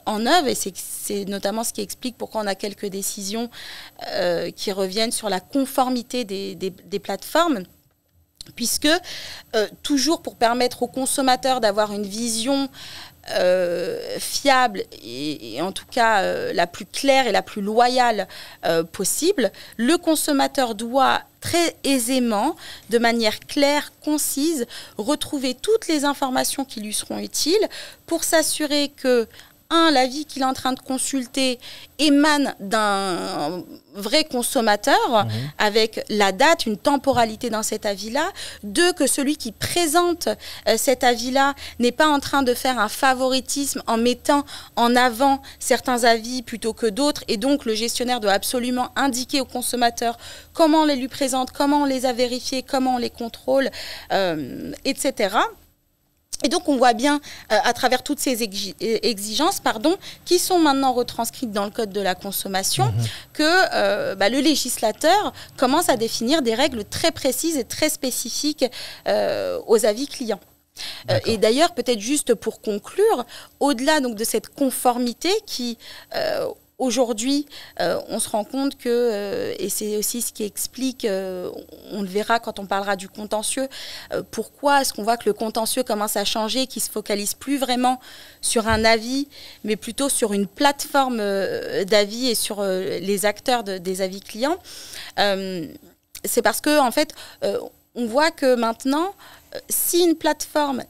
en œuvre. Et c'est notamment ce qui explique pourquoi on a quelques décisions qui reviennent sur la conformité des plateformes. Puisque, toujours pour permettre aux consommateurs d'avoir une vision fiable et en tout cas la plus claire et la plus loyale possible, le consommateur doit très aisément, de manière claire, concise, retrouver toutes les informations qui lui seront utiles pour s'assurer que l'avis qu'il est en train de consulter émane d'un vrai consommateur, avec la date, une temporalité dans cet avis-là. 2, que celui qui présente cet avis-là n'est pas en train de faire un favoritisme en mettant en avant certains avis plutôt que d'autres. Et donc, le gestionnaire doit absolument indiquer au consommateur comment on les lui présente, comment on les a vérifiés, comment on les contrôle, etc. Et donc, on voit bien, à travers toutes ces exigences, qui sont maintenant retranscrites dans le Code de la consommation, que le législateur commence à définir des règles très précises et très spécifiques aux avis clients. Et d'ailleurs, peut-être juste pour conclure, au-delà donc de cette conformité qui... Aujourd'hui, on se rend compte que, et c'est aussi ce qui explique, on le verra quand on parlera du contentieux, pourquoi est-ce qu'on voit que le contentieux commence à changer, qu'il ne se focalise plus vraiment sur un avis, mais plutôt sur une plateforme d'avis et sur les acteurs des avis clients. C'est parce que, en fait, on voit que maintenant, si une plateforme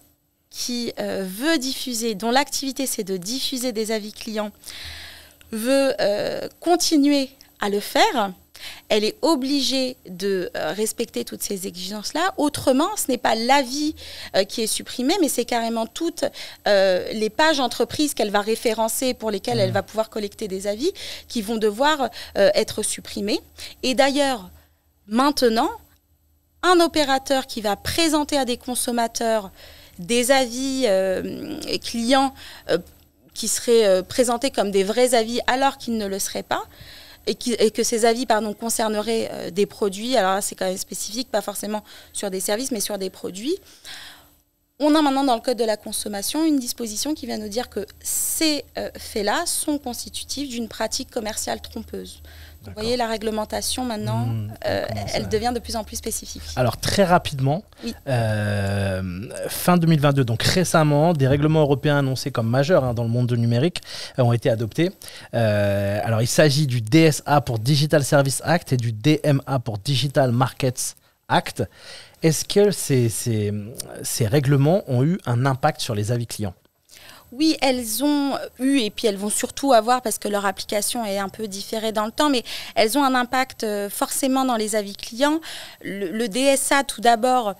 qui veut diffuser, dont l'activité c'est de diffuser des avis clients, veut continuer à le faire, elle est obligée de respecter toutes ces exigences-là. Autrement, ce n'est pas l'avis qui est supprimé, mais c'est carrément toutes les pages entreprises qu'elle va référencer, pour lesquelles elle va pouvoir collecter des avis, qui vont devoir être supprimées. Et d'ailleurs, maintenant, un opérateur qui va présenter à des consommateurs des avis clients qui seraient présentés comme des vrais avis alors qu'ils ne le seraient pas, et que ces avis concerneraient des produits, alors là c'est quand même spécifique, pas forcément sur des services, mais sur des produits. On a maintenant dans le Code de la consommation une disposition qui vient nous dire que ces faits-là sont constitutifs d'une pratique commerciale trompeuse. Vous voyez, la réglementation maintenant, elle devient de plus en plus spécifique. Alors très rapidement, oui. Fin 2022, donc récemment, des règlements européens annoncés comme majeurs dans le monde du numérique ont été adoptés. Alors il s'agit du DSA pour Digital Service Act et du DMA pour Digital Markets Act. Est-ce que ces règlements ont eu un impact sur les avis clients ? Oui, elles ont eu, et puis elles vont surtout avoir, parce que leur application est un peu différée dans le temps, mais elles ont un impact forcément dans les avis clients. Le DSA, tout d'abord,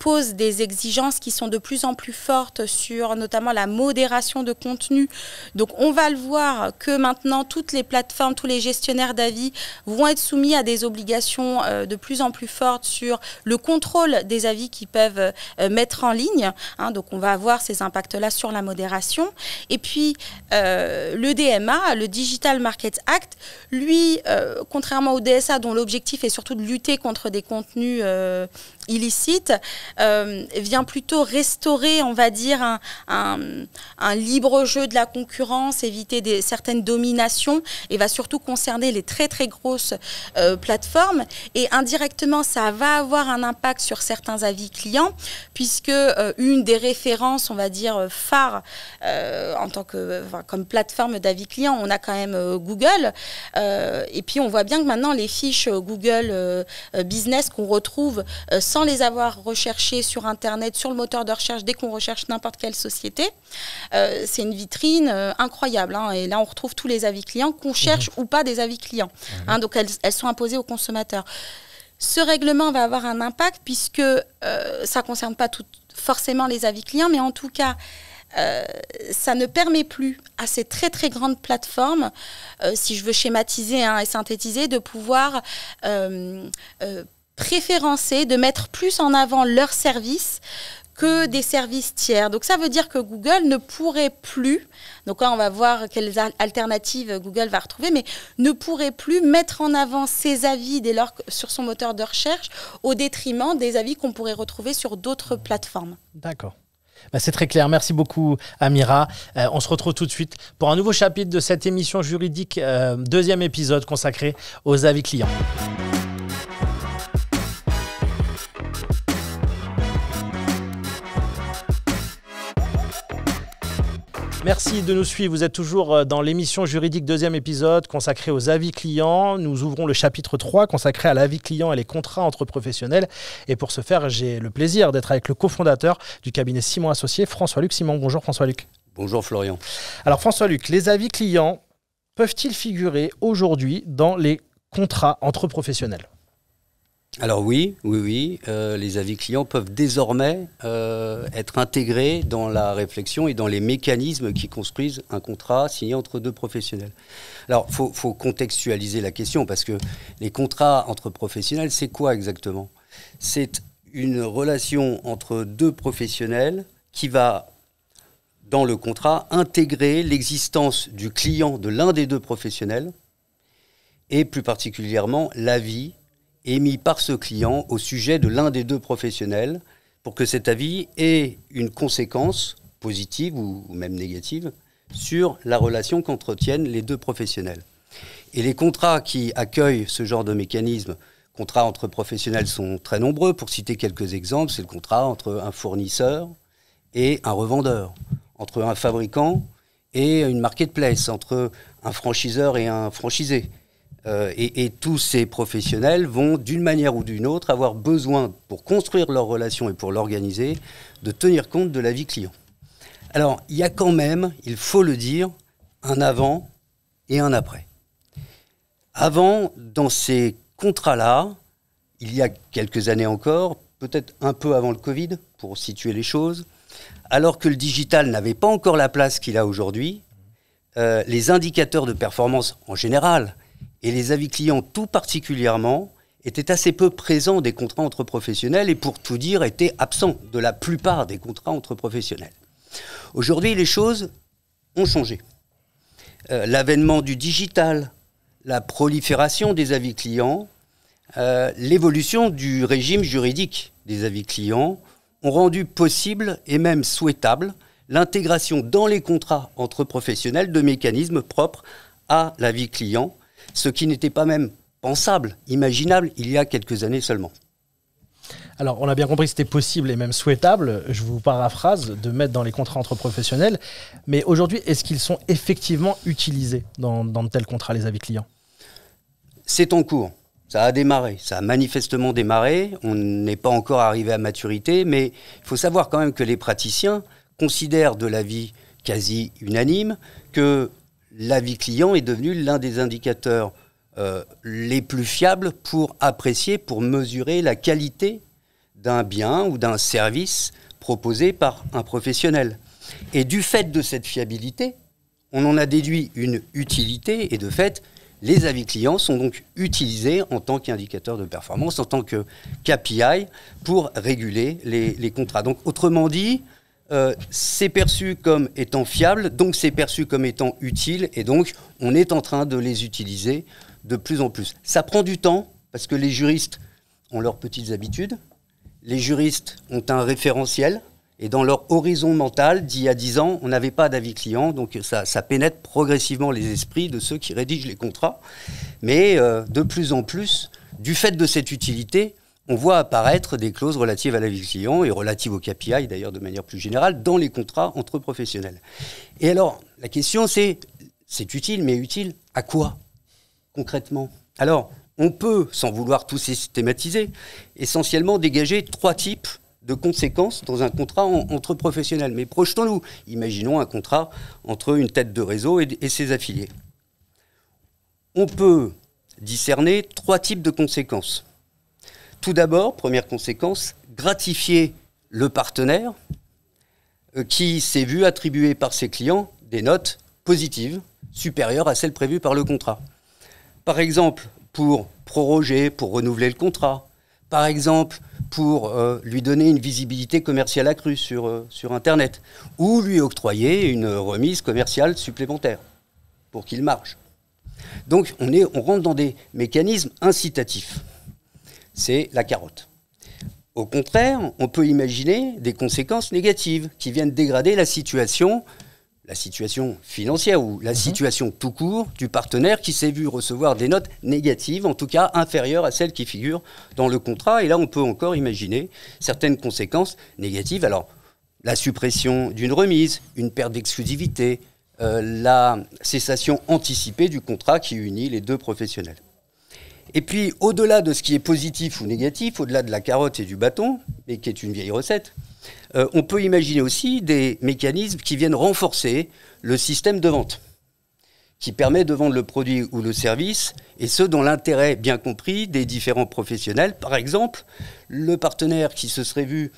pose des exigences qui sont de plus en plus fortes sur notamment la modération de contenu. Donc on va le voir que maintenant toutes les plateformes, tous les gestionnaires d'avis vont être soumis à des obligations de plus en plus fortes sur le contrôle des avis qu'ils peuvent mettre en ligne. Donc on va avoir ces impacts-là sur la modération. Et puis le DMA, le Digital Markets Act, lui, contrairement au DSA dont l'objectif est surtout de lutter contre des contenus illicite, vient plutôt restaurer, on va dire, un libre jeu de la concurrence, éviter certaines dominations, et va surtout concerner les très très grosses plateformes. Et indirectement, ça va avoir un impact sur certains avis clients, puisque une des références, on va dire, phares comme plateforme d'avis clients, on a quand même Google. Et puis on voit bien que maintenant les fiches Google Business qu'on retrouve sans les avoir recherchées sur Internet, sur le moteur de recherche, dès qu'on recherche n'importe quelle société, c'est une vitrine incroyable. Et là, on retrouve tous les avis clients, qu'on cherche ou pas des avis clients. Donc, elles sont imposées aux consommateurs. Ce règlement va avoir un impact puisque ça ne concerne pas forcément les avis clients, mais en tout cas, ça ne permet plus à ces très très grandes plateformes, si je veux schématiser et synthétiser, de pouvoir préférencer, de mettre plus en avant leurs services que des services tiers. Donc ça veut dire que Google ne pourrait plus, donc là on va voir quelles alternatives Google va retrouver, mais ne pourrait plus mettre en avant ses avis dès lors sur son moteur de recherche au détriment des avis qu'on pourrait retrouver sur d'autres plateformes. D'accord. C'est très clair. Merci beaucoup, Amira. On se retrouve tout de suite pour un nouveau chapitre de cette émission juridique, deuxième épisode consacré aux avis clients. Merci de nous suivre. Vous êtes toujours dans l'émission juridique deuxième épisode consacré aux avis clients. Nous ouvrons le chapitre 3 consacré à l'avis client et les contrats entre professionnels. Et pour ce faire, j'ai le plaisir d'être avec le cofondateur du cabinet Simon Associés, François-Luc Simon. Bonjour François-Luc. Bonjour Florian. Alors François-Luc, les avis clients peuvent-ils figurer aujourd'hui dans les contrats entre professionnels ? Alors oui, les avis clients peuvent désormais être intégrés dans la réflexion et dans les mécanismes qui construisent un contrat signé entre deux professionnels. Alors, faut contextualiser la question, parce que les contrats entre professionnels, c'est quoi exactement ? C'est une relation entre deux professionnels qui va, dans le contrat, intégrer l'existence du client de l'un des deux professionnels et plus particulièrement l'avis émis par ce client au sujet de l'un des deux professionnels pour que cet avis ait une conséquence positive ou même négative sur la relation qu'entretiennent les deux professionnels. Et les contrats qui accueillent ce genre de mécanisme, contrats entre professionnels, sont très nombreux. Pour citer quelques exemples, c'est le contrat entre un fournisseur et un revendeur, entre un fabricant et une marketplace, entre un franchiseur et un franchisé. Et tous ces professionnels vont, d'une manière ou d'une autre, avoir besoin, pour construire leur relation et pour l'organiser, de tenir compte de l'avis client. Alors, il y a quand même, il faut le dire, un avant et un après. Avant, dans ces contrats-là, il y a quelques années encore, peut-être un peu avant le Covid, pour situer les choses, alors que le digital n'avait pas encore la place qu'il a aujourd'hui, les indicateurs de performance en général et les avis clients tout particulièrement étaient assez peu présents des contrats entre professionnels et pour tout dire étaient absents de la plupart des contrats entre professionnels. Aujourd'hui, les choses ont changé. L'avènement du digital, la prolifération des avis clients, l'évolution du régime juridique des avis clients ont rendu possible et même souhaitable l'intégration dans les contrats entre professionnels de mécanismes propres à l'avis client, ce qui n'était pas même pensable, imaginable il y a quelques années seulement. Alors, on a bien compris que c'était possible et même souhaitable, je vous paraphrase, de mettre dans les contrats entre professionnels. Mais aujourd'hui, est-ce qu'ils sont effectivement utilisés dans de tels contrats, les avis clients ? C'est en cours. Ça a démarré, ça a manifestement démarré. On n'est pas encore arrivé à maturité, mais il faut savoir quand même que les praticiens considèrent de l'avis quasi unanime que l'avis client est devenu l'un des indicateurs les plus fiables pour apprécier, pour mesurer la qualité d'un bien ou d'un service proposé par un professionnel. Et du fait de cette fiabilité, on en a déduit une utilité et de fait, les avis clients sont donc utilisés en tant qu'indicateur de performance, en tant que KPI pour réguler les contrats. Donc autrement dit, c'est perçu comme étant fiable, donc c'est perçu comme étant utile et donc on est en train de les utiliser de plus en plus. Ça prend du temps parce que les juristes ont leurs petites habitudes, les juristes ont un référentiel et dans leur horizon mental d'il y a 10 ans, on n'avait pas d'avis client, donc ça pénètre progressivement les esprits de ceux qui rédigent les contrats. Mais de plus en plus, du fait de cette utilité, on voit apparaître des clauses relatives à l'avis client et relatives au KPI, d'ailleurs de manière plus générale, dans les contrats entre professionnels. Et alors, la question c'est utile, mais utile à quoi, concrètement ? Alors, on peut, sans vouloir tout systématiser, essentiellement dégager 3 types de conséquences dans un contrat entre professionnels. Mais projetons-nous, imaginons un contrat entre une tête de réseau et ses affiliés. On peut discerner 3 types de conséquences. Tout d'abord, première conséquence, gratifier le partenaire qui s'est vu attribuer par ses clients des notes positives supérieures à celles prévues par le contrat. Par exemple, pour proroger, pour renouveler le contrat. Par exemple, pour lui donner une visibilité commerciale accrue sur Internet. Ou lui octroyer une remise commerciale supplémentaire pour qu'il marche. Donc, on rentre dans des mécanismes incitatifs. C'est la carotte. Au contraire, on peut imaginer des conséquences négatives qui viennent dégrader la situation financière ou la situation tout court du partenaire qui s'est vu recevoir des notes négatives, en tout cas inférieures à celles qui figurent dans le contrat. Et là, on peut encore imaginer certaines conséquences négatives. Alors, la suppression d'une remise, une perte d'exclusivité, la cessation anticipée du contrat qui unit les deux professionnels. Et puis, au-delà de ce qui est positif ou négatif, au-delà de la carotte et du bâton, et qui est une vieille recette, on peut imaginer aussi des mécanismes qui viennent renforcer le système de vente, qui permet de vendre le produit ou le service, et ce, dans l'intérêt bien compris des différents professionnels. Par exemple, le partenaire qui se serait vu,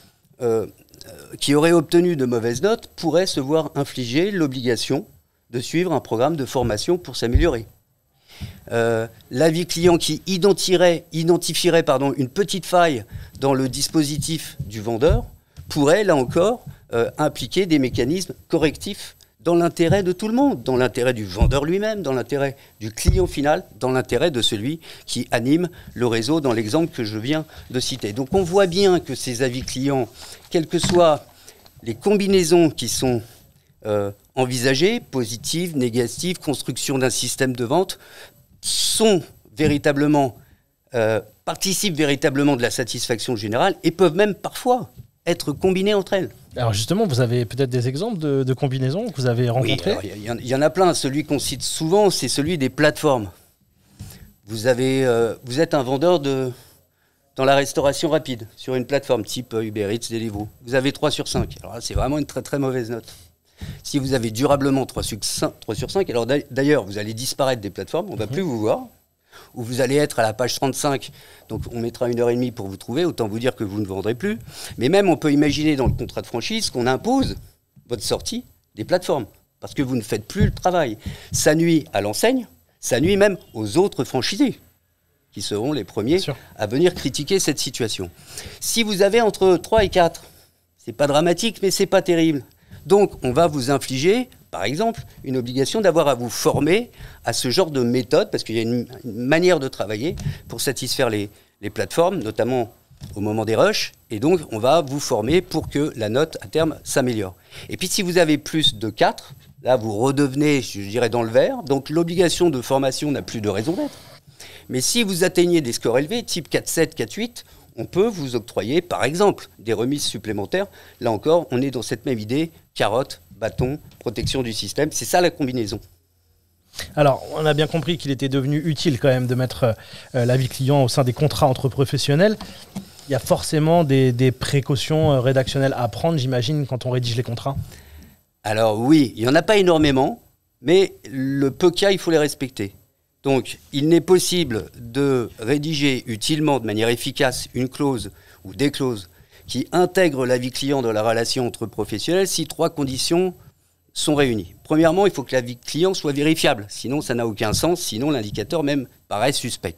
qui aurait obtenu de mauvaises notes, pourrait se voir infliger l'obligation de suivre un programme de formation pour s'améliorer. L'avis client qui identifierait une petite faille dans le dispositif du vendeur pourrait, là encore, impliquer des mécanismes correctifs dans l'intérêt de tout le monde, dans l'intérêt du vendeur lui-même, dans l'intérêt du client final, dans l'intérêt de celui qui anime le réseau dans l'exemple que je viens de citer. Donc on voit bien que ces avis clients, quelles que soient les combinaisons qui sont envisagées, positives, négatives, construction d'un système de vente, participent véritablement de la satisfaction générale et peuvent même parfois être combinées entre elles. Alors justement, vous avez peut-être des exemples de combinaisons que vous avez rencontrées ? Oui, il y en a plein. Celui qu'on cite souvent, c'est celui des plateformes. Vous êtes un vendeur dans la restauration rapide, sur une plateforme type Uber Eats, Deliveroo. Vous avez 3 sur 5. Alors là, c'est vraiment une très très mauvaise note. Si vous avez durablement 3 sur 5, alors d'ailleurs, vous allez disparaître des plateformes, on ne va plus vous voir. où vous allez être à la page 35, donc on mettra 1h30 pour vous trouver, autant vous dire que vous ne vendrez plus. Mais même on peut imaginer dans le contrat de franchise qu'on impose votre sortie des plateformes, parce que vous ne faites plus le travail. Ça nuit à l'enseigne, ça nuit même aux autres franchisés, qui seront les premiers à venir critiquer cette situation. Si vous avez entre 3 et 4, c'est pas dramatique, mais c'est pas terrible. Donc, on va vous infliger, par exemple, une obligation d'avoir à vous former à ce genre de méthode, parce qu'il y a une manière de travailler pour satisfaire les plateformes, notamment au moment des rushs, et donc on va vous former pour que la note, à terme, s'améliore. Et puis, si vous avez plus de 4, là, vous redevenez, je dirais, dans le vert, donc l'obligation de formation n'a plus de raison d'être. Mais si vous atteignez des scores élevés, type 4,7, 4,8, on peut vous octroyer, par exemple, des remises supplémentaires. Là encore, on est dans cette même idée, carotte, bâton, protection du système. C'est ça la combinaison. Alors, on a bien compris qu'il était devenu utile quand même de mettre l'avis client au sein des contrats entre professionnels. Il y a forcément des précautions rédactionnelles à prendre, j'imagine, quand on rédige les contrats. Alors oui, il n'y en a pas énormément, mais le peu qu'il y a, il faut les respecter. Donc, il n'est possible de rédiger utilement, de manière efficace, une clause ou des clauses qui intègrent l'avis client dans la relation entre professionnels si 3 conditions sont réunies. Premièrement, il faut que l'avis client soit vérifiable, sinon ça n'a aucun sens, sinon l'indicateur même paraît suspect.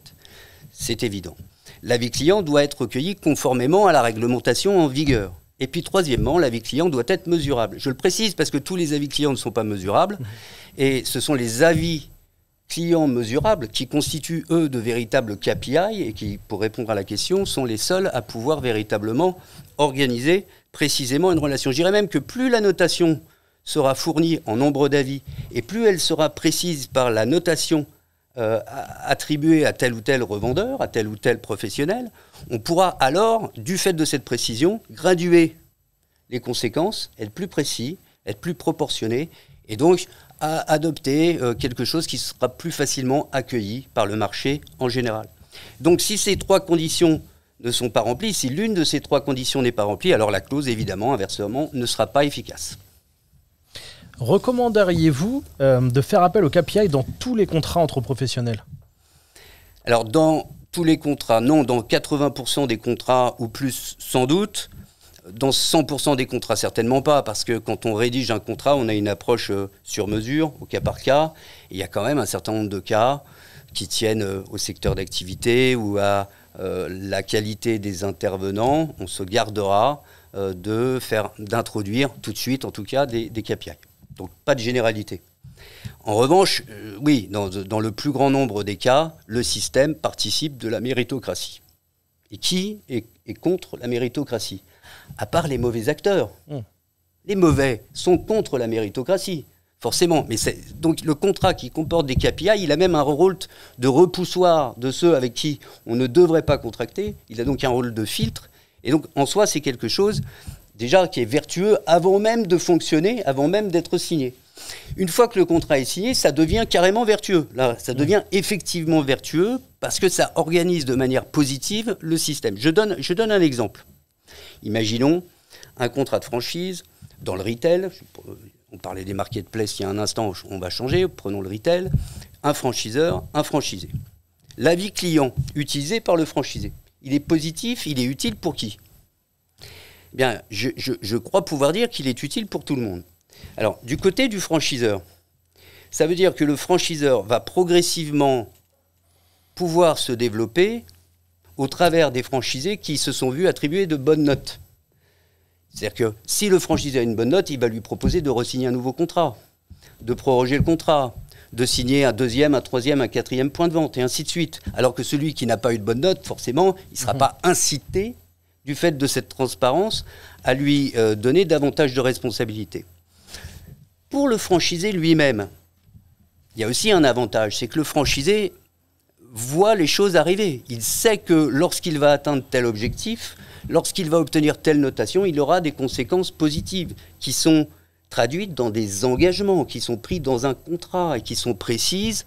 C'est évident. L'avis client doit être recueilli conformément à la réglementation en vigueur. Et puis troisièmement, l'avis client doit être mesurable. Je le précise parce que tous les avis clients ne sont pas mesurables, et ce sont les avis clients mesurables qui constituent, eux, de véritables KPI et qui, pour répondre à la question, sont les seuls à pouvoir véritablement organiser précisément une relation. Je dirais même que plus la notation sera fournie en nombre d'avis et plus elle sera précise par la notation attribuée à tel ou tel revendeur, à tel ou tel professionnel, on pourra alors, du fait de cette précision, graduer les conséquences, être plus précis, être plus proportionné et donc à adopter quelque chose qui sera plus facilement accueilli par le marché en général. Donc si ces 3 conditions ne sont pas remplies, si l'une de ces 3 conditions n'est pas remplie, alors la clause, évidemment, inversement, ne sera pas efficace. Recommanderiez-vous de faire appel au KPI dans tous les contrats entre professionnels ? Alors dans tous les contrats, non, dans 80% des contrats ou plus sans doute. Dans 100% des contrats, certainement pas, parce que quand on rédige un contrat, on a une approche sur mesure, au cas par cas. Et il y a quand même un certain nombre de cas qui tiennent au secteur d'activité ou à la qualité des intervenants. On se gardera d'introduire tout de suite, en tout cas, des KPI. Donc pas de généralité. En revanche, oui, dans le plus grand nombre des cas, le système participe de la méritocratie. Et qui est contre la méritocratie ? À part les mauvais acteurs. Les mauvais sont contre la méritocratie, forcément. Mais donc le contrat qui comporte des KPI, il a même un rôle de repoussoir de ceux avec qui on ne devrait pas contracter. Il a donc un rôle de filtre. Et donc en soi, c'est quelque chose déjà qui est vertueux avant même de fonctionner, avant même d'être signé. Une fois que le contrat est signé, ça devient carrément vertueux. Là, ça devient effectivement vertueux parce que ça organise de manière positive le système. Je donne un exemple. Imaginons un contrat de franchise dans le retail. On parlait des marketplaces il y a un instant, on va changer. Prenons le retail. Un franchiseur, un franchisé. L'avis client utilisé par le franchisé, il est positif, il est utile pour qui ? Eh bien, je crois pouvoir dire qu'il est utile pour tout le monde. Alors, du côté du franchiseur, ça veut dire que le franchiseur va progressivement pouvoir se développer au travers des franchisés qui se sont vus attribuer de bonnes notes. C'est-à-dire que si le franchisé a une bonne note, il va lui proposer de re-signer un nouveau contrat, de proroger le contrat, de signer un 2e, un 3e, un 4e point de vente, et ainsi de suite. Alors que celui qui n'a pas eu de bonne note, forcément, il ne sera pas incité, du fait de cette transparence, à lui donner davantage de responsabilités. Pour le franchisé lui-même, il y a aussi un avantage, c'est que le franchisé voit les choses arriver. Il sait que lorsqu'il va atteindre tel objectif, lorsqu'il va obtenir telle notation, il aura des conséquences positives qui sont traduites dans des engagements, qui sont pris dans un contrat et qui sont précises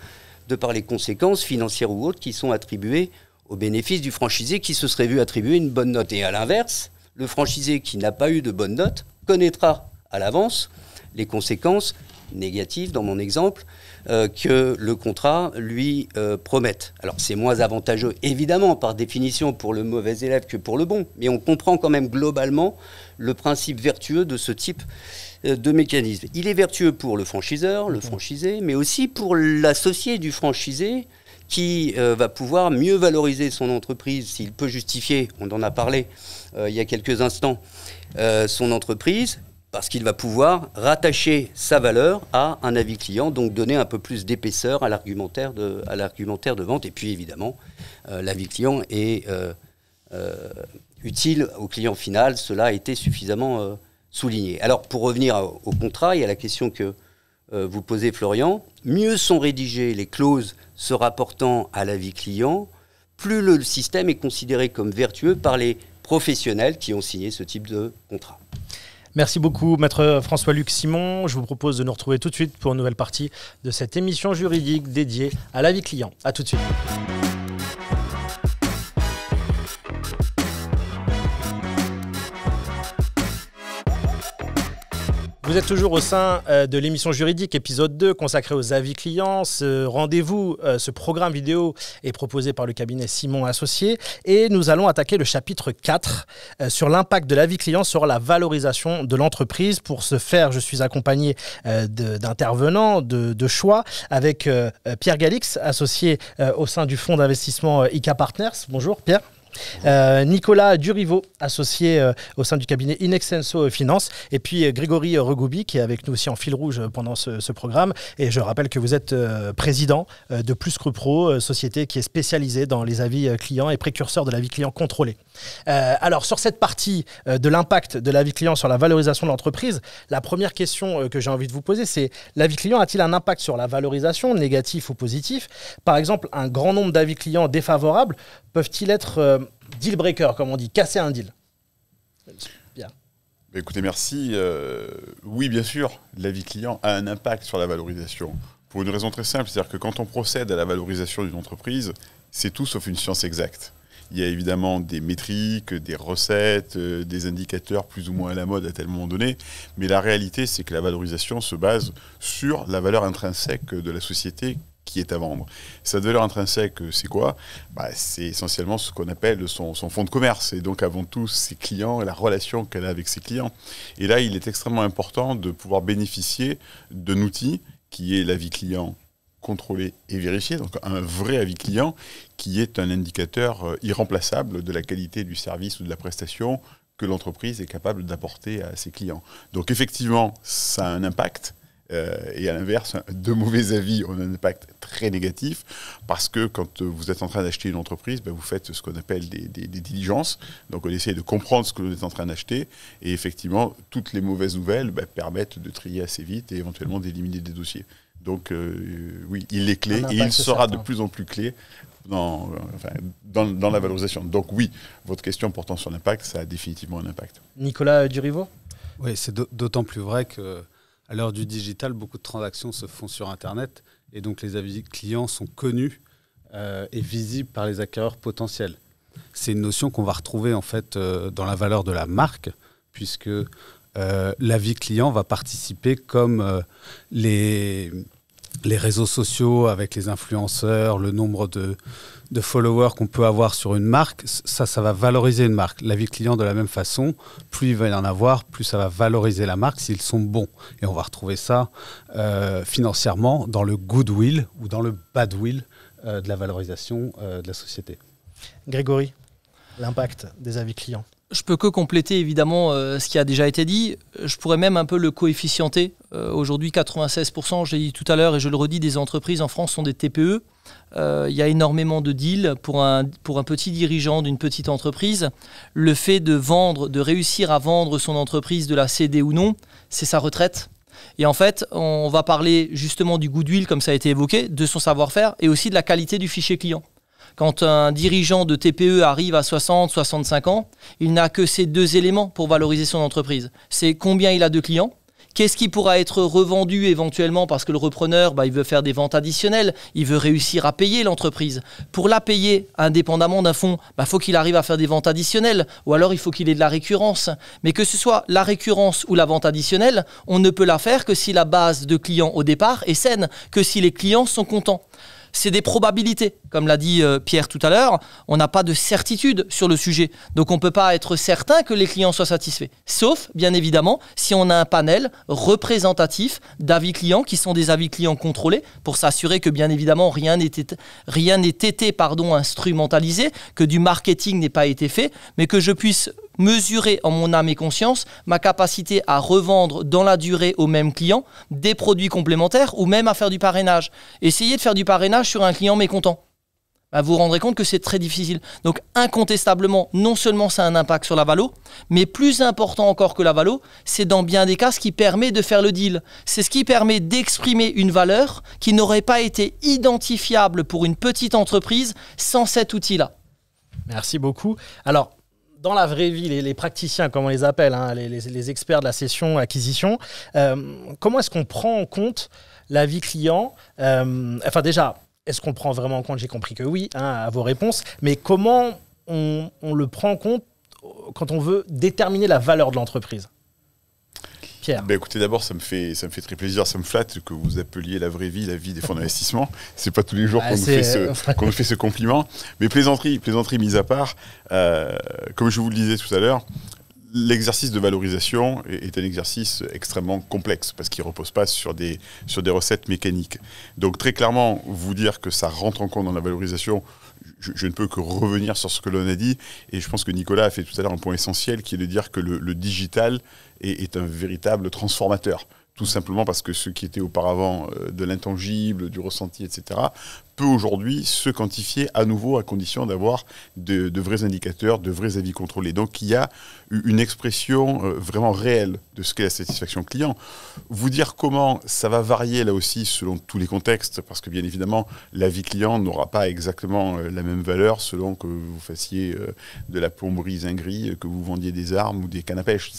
de par les conséquences financières ou autres qui sont attribuées au bénéfice du franchisé qui se serait vu attribuer une bonne note. Et à l'inverse, le franchisé qui n'a pas eu de bonne note connaîtra à l'avance les conséquences négatives, dans mon exemple, que le contrat lui promette. Alors c'est moins avantageux, évidemment, par définition, pour le mauvais élève que pour le bon, mais on comprend quand même globalement le principe vertueux de ce type de mécanisme. Il est vertueux pour le franchiseur, le franchisé, mais aussi pour l'associé du franchisé qui va pouvoir mieux valoriser son entreprise s'il peut justifier, on en a parlé il y a quelques instants, son entreprise, parce qu'il va pouvoir rattacher sa valeur à un avis client, donc donner un peu plus d'épaisseur à l'argumentaire de vente. Et puis évidemment, l'avis client est utile au client final, cela a été suffisamment souligné. Alors pour revenir au contrat et à la question que vous posez Florian, mieux sont rédigées les clauses se rapportant à l'avis client, plus le système est considéré comme vertueux par les professionnels qui ont signé ce type de contrat. Merci beaucoup, maître François-Luc Simon. Je vous propose de nous retrouver tout de suite pour une nouvelle partie de cette émission juridique dédiée à l'avis client. À tout de suite. Vous êtes toujours au sein de l'émission juridique, épisode 2, consacré aux avis clients. Ce rendez-vous, ce programme vidéo est proposé par le cabinet Simon Associés. Et nous allons attaquer le chapitre 4 sur l'impact de l'avis client sur la valorisation de l'entreprise. Pour ce faire, je suis accompagné d'intervenants de choix avec Pierre Galix, associé au sein du fonds d'investissement IK Partners. Bonjour Pierre. Nicolas Durivo, associé au sein du cabinet Inextenso Finance, et puis Grégory Regoubi qui est avec nous aussi en fil rouge pendant ce programme. Et je rappelle que vous êtes président de Pluscrupro, société qui est spécialisée dans les avis clients et précurseur de l'avis client contrôlé. Alors sur cette partie de l'impact de l'avis client sur la valorisation de l'entreprise, la première question que j'ai envie de vous poser, c'est: l'avis client a-t-il un impact sur la valorisation, négatif ou positif? Par exemple, un grand nombre d'avis clients défavorables peuvent-ils être deal breaker, comme on dit, casser un deal? Bien. Écoutez, merci. Oui, bien sûr, l'avis client a un impact sur la valorisation. Pour une raison très simple, c'est-à-dire que quand on procède à la valorisation d'une entreprise, c'est tout sauf une science exacte. Il y a évidemment des métriques, des recettes, des indicateurs plus ou moins à la mode à tel moment donné, mais la réalité, c'est que la valorisation se base sur la valeur intrinsèque de la société qui est à vendre. Cette valeur intrinsèque, c'est quoi? C'est essentiellement ce qu'on appelle son fonds de commerce, et donc avant tout ses clients et la relation qu'elle a avec ses clients. Et là, il est extrêmement important de pouvoir bénéficier d'un outil qui est l'avis client contrôlé et vérifié, donc un vrai avis client qui est un indicateur irremplaçable de la qualité du service ou de la prestation que l'entreprise est capable d'apporter à ses clients. Donc effectivement, ça a un impact. Et à l'inverse, de mauvais avis ont un impact très négatif parce que quand vous êtes en train d'acheter une entreprise, vous faites ce qu'on appelle des diligences. Donc on essaie de comprendre ce que vous êtes en train d'acheter et effectivement, toutes les mauvaises nouvelles permettent de trier assez vite et éventuellement d'éliminer des dossiers. Donc oui, il est clé et il sera de plus en plus clé dans la valorisation. Donc oui, votre question portant sur l'impact, ça a définitivement un impact. Nicolas Durivo? Oui, c'est d'autant plus vrai que à l'heure du digital, beaucoup de transactions se font sur Internet et donc les avis clients sont connus et visibles par les acquéreurs potentiels. C'est une notion qu'on va retrouver en fait dans la valeur de la marque, puisque l'avis client va participer comme les réseaux sociaux avec les influenceurs, le nombre de followers qu'on peut avoir sur une marque, ça va valoriser une marque. L'avis client, de la même façon, plus il va y en avoir, plus ça va valoriser la marque s'ils sont bons. Et on va retrouver ça financièrement dans le goodwill ou dans le badwill de la valorisation de la société. Grégory, l'impact des avis clients. Je peux que compléter évidemment ce qui a déjà été dit. Je pourrais même un peu le coefficienter. Aujourd'hui, 96%, je l'ai dit tout à l'heure et je le redis, des entreprises en France sont des TPE. Il y a énormément de deals pour un petit dirigeant d'une petite entreprise. Le fait de réussir à vendre son entreprise, de la céder ou non, c'est sa retraite. Et en fait, on va parler justement du goodwill, comme ça a été évoqué, de son savoir-faire et aussi de la qualité du fichier client. Quand un dirigeant de TPE arrive à 60, 65 ans, il n'a que ces deux éléments pour valoriser son entreprise. C'est combien il a de clients, Qu'est-ce qui pourra être revendu éventuellement parce que le repreneur, il veut faire des ventes additionnelles, il veut réussir à payer l'entreprise. Pour la payer, indépendamment d'un fonds, faut qu'il arrive à faire des ventes additionnelles ou alors il faut qu'il ait de la récurrence. Mais que ce soit la récurrence ou la vente additionnelle, on ne peut la faire que si la base de clients au départ est saine, que si les clients sont contents. C'est des probabilités. Comme l'a dit Pierre tout à l'heure, on n'a pas de certitude sur le sujet. Donc on ne peut pas être certain que les clients soient satisfaits. Sauf, bien évidemment, si on a un panel représentatif d'avis clients qui sont des avis clients contrôlés pour s'assurer que, bien évidemment, rien n'ait été instrumentalisé, que du marketing n'ait pas été fait, mais que je puisse mesurer en mon âme et conscience ma capacité à revendre dans la durée aux mêmes clients des produits complémentaires ou même à faire du parrainage. Essayez de faire du parrainage sur un client mécontent. Vous vous rendrez compte que c'est très difficile. Donc incontestablement, non seulement ça a un impact sur la valo, mais plus important encore que la valo, c'est dans bien des cas ce qui permet de faire le deal. C'est ce qui permet d'exprimer une valeur qui n'aurait pas été identifiable pour une petite entreprise sans cet outil-là. Merci beaucoup. Alors, dans la vraie vie, les praticiens, comme on les appelle, les experts de la session acquisition, comment est-ce qu'on prend en compte l'avis client ? Déjà, est-ce qu'on le prend vraiment en compte ? J'ai compris que oui, à vos réponses. Mais comment on le prend en compte quand on veut déterminer la valeur de l'entreprise ? Pierre. Écoutez, d'abord, ça me fait très plaisir, ça me flatte que vous appeliez la vraie vie, la vie des fonds d'investissement. C'est pas tous les jours qu'on nous fait ce compliment. Mais plaisanterie mise à part, comme je vous le disais tout à l'heure, l'exercice de valorisation est un exercice extrêmement complexe parce qu'il ne repose pas sur des recettes mécaniques. Donc très clairement, vous dire que ça rentre en compte dans la valorisation, je ne peux que revenir sur ce que l'on a dit. Et je pense que Nicolas a fait tout à l'heure un point essentiel qui est de dire que le digital est un véritable transformateur. Tout simplement parce que ce qui était auparavant de l'intangible, du ressenti, etc., peut aujourd'hui se quantifier à nouveau à condition d'avoir de vrais indicateurs, de vrais avis contrôlés. Donc il y a une expression vraiment réelle de ce qu'est la satisfaction client. Vous dire comment ça va varier là aussi selon tous les contextes, parce que bien évidemment l'avis client n'aura pas exactement la même valeur selon que vous fassiez de la plomberie Zingri, que vous vendiez des armes ou des cannes à pêche.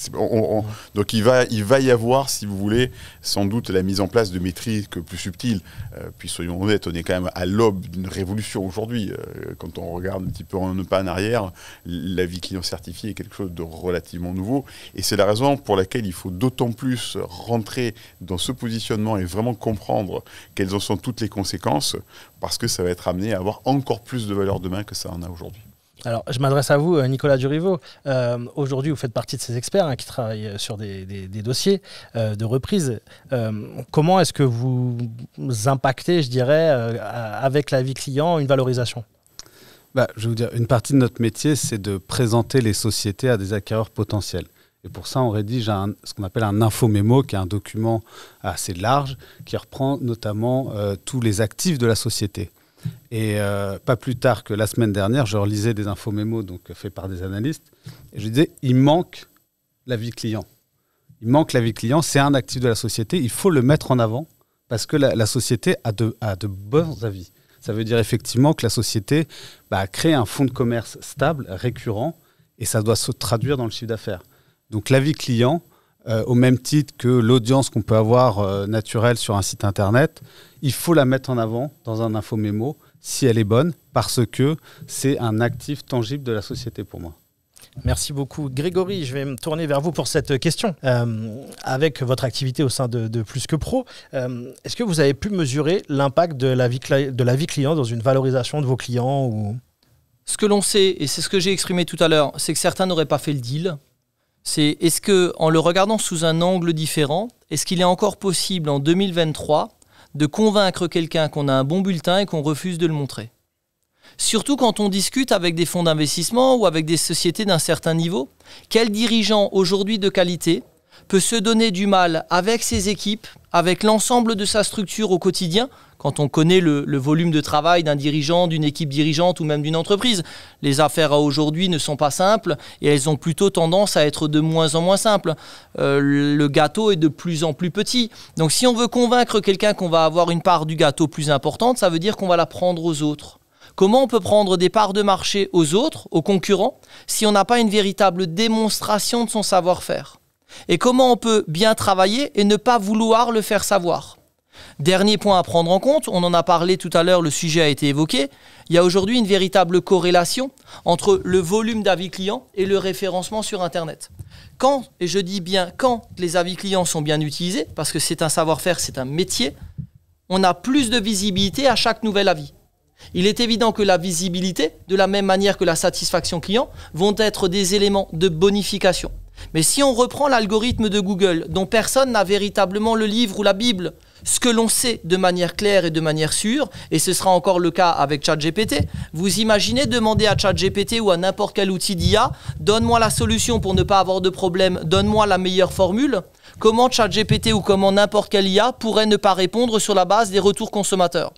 Donc il va y avoir, si vous voulez, sans doute la mise en place de métriques plus subtiles. Puis soyons honnêtes, on est quand même à l'aube d'une révolution aujourd'hui. Quand on regarde un petit peu un pas en arrière, l'avis client certifié est quelque chose de relativement nouveau. Et c'est la raison pour laquelle il faut d'autant plus rentrer dans ce positionnement et vraiment comprendre quelles en sont toutes les conséquences, parce que ça va être amené à avoir encore plus de valeur demain que ça en a aujourd'hui. Alors, je m'adresse à vous, Nicolas Duriveau. Aujourd'hui, vous faites partie de ces experts qui travaillent sur des dossiers de reprise. Comment est-ce que vous impactez, je dirais, avec l'avis client, une valorisation ? Je vais vous dire, une partie de notre métier, c'est de présenter les sociétés à des acquéreurs potentiels. Et pour ça, on rédige ce qu'on appelle un infomémo, qui est un document assez large, qui reprend notamment tous les actifs de la société. Et pas plus tard que la semaine dernière, je relisais des infomémos faits par des analystes, et je disais, il manque l'avis client. Il manque l'avis client, c'est un actif de la société, il faut le mettre en avant, parce que la société a de bons avis. Ça veut dire effectivement que la société a créé un fonds de commerce stable, récurrent, et ça doit se traduire dans le chiffre d'affaires. Donc l'avis client, au même titre que l'audience qu'on peut avoir naturelle sur un site internet, il faut la mettre en avant dans un infomémo si elle est bonne, parce que c'est un actif tangible de la société pour moi. Merci beaucoup. Grégory, je vais me tourner vers vous pour cette question. Avec votre activité au sein de Plus que Pro, est-ce que vous avez pu mesurer l'impact de l'avis client dans une valorisation de vos clients ou... Ce que l'on sait, et c'est ce que j'ai exprimé tout à l'heure, c'est que certains n'auraient pas fait le deal. Est-ce qu'en le regardant sous un angle différent, est-ce qu'il est encore possible en 2023 de convaincre quelqu'un qu'on a un bon bulletin et qu'on refuse de le montrer ? Surtout quand on discute avec des fonds d'investissement ou avec des sociétés d'un certain niveau, quel dirigeant aujourd'hui de qualité peut se donner du mal avec ses équipes, avec l'ensemble de sa structure au quotidien, quand on connaît le volume de travail d'un dirigeant, d'une équipe dirigeante ou même d'une entreprise. Les affaires à aujourd'hui ne sont pas simples et elles ont plutôt tendance à être de moins en moins simples. Le gâteau est de plus en plus petit. Donc si on veut convaincre quelqu'un qu'on va avoir une part du gâteau plus importante, ça veut dire qu'on va la prendre aux autres. Comment on peut prendre des parts de marché aux autres, aux concurrents, si on n'a pas une véritable démonstration de son savoir-faire ? Et comment on peut bien travailler et ne pas vouloir le faire savoir. Dernier point à prendre en compte, on en a parlé tout à l'heure, le sujet a été évoqué. Il y a aujourd'hui une véritable corrélation entre le volume d'avis clients et le référencement sur Internet. Quand, et je dis bien quand, les avis clients sont bien utilisés, parce que c'est un savoir-faire, c'est un métier, on a plus de visibilité à chaque nouvel avis. Il est évident que la visibilité, de la même manière que la satisfaction client, vont être des éléments de bonification. Mais si on reprend l'algorithme de Google, dont personne n'a véritablement le livre ou la Bible, ce que l'on sait de manière claire et de manière sûre, et ce sera encore le cas avec ChatGPT, vous imaginez demander à ChatGPT ou à n'importe quel outil d'IA, donne-moi la solution pour ne pas avoir de problème, donne-moi la meilleure formule. Comment ChatGPT ou comment n'importe quel IA pourrait ne pas répondre sur la base des retours consommateurs?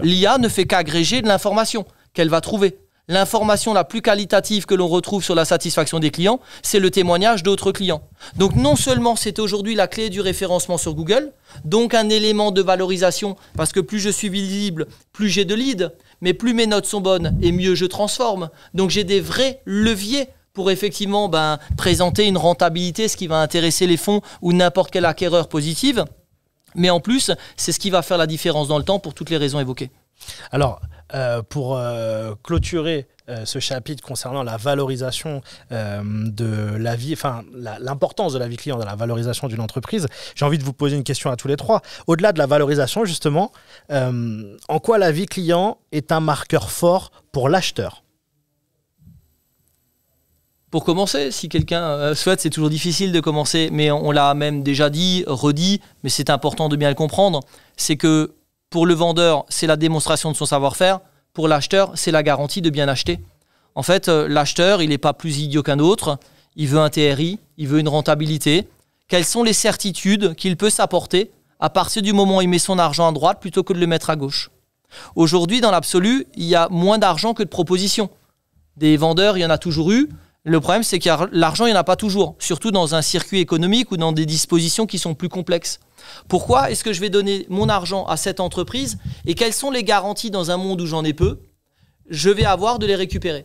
L'IA ne fait qu'agréger de l'information qu'elle va trouver. L'information la plus qualitative que l'on retrouve sur la satisfaction des clients, c'est le témoignage d'autres clients. Donc non seulement c'est aujourd'hui la clé du référencement sur Google, donc un élément de valorisation, parce que plus je suis visible, plus j'ai de leads, mais plus mes notes sont bonnes et mieux je transforme. Donc j'ai des vrais leviers pour effectivement présenter une rentabilité, ce qui va intéresser les fonds ou n'importe quel acquéreur positif. Mais en plus, c'est ce qui va faire la différence dans le temps pour toutes les raisons évoquées. Alors, pour clôturer ce chapitre concernant la valorisation de la vie, enfin l'importance de la vie client dans la valorisation d'une entreprise, j'ai envie de vous poser une question à tous les trois. Au-delà de la valorisation, justement, en quoi la vie client est un marqueur fort pour l'acheteur ? Pour commencer, si quelqu'un souhaite, c'est toujours difficile de commencer, mais on l'a même déjà dit, redit, mais c'est important de bien le comprendre, c'est que pour le vendeur, c'est la démonstration de son savoir-faire. Pour l'acheteur, c'est la garantie de bien acheter. En fait, l'acheteur, il n'est pas plus idiot qu'un autre. Il veut un TRI, il veut une rentabilité. Quelles sont les certitudes qu'il peut s'apporter à partir du moment où il met son argent à droite plutôt que de le mettre à gauche? Aujourd'hui, dans l'absolu, il y a moins d'argent que de propositions. Des vendeurs, il y en a toujours eu. Le problème, c'est que l'argent, il n'y en a pas toujours, surtout dans un circuit économique ou dans des dispositions qui sont plus complexes. Pourquoi est-ce que je vais donner mon argent à cette entreprise et quelles sont les garanties dans un monde où j'en ai peu, je vais avoir de les récupérer?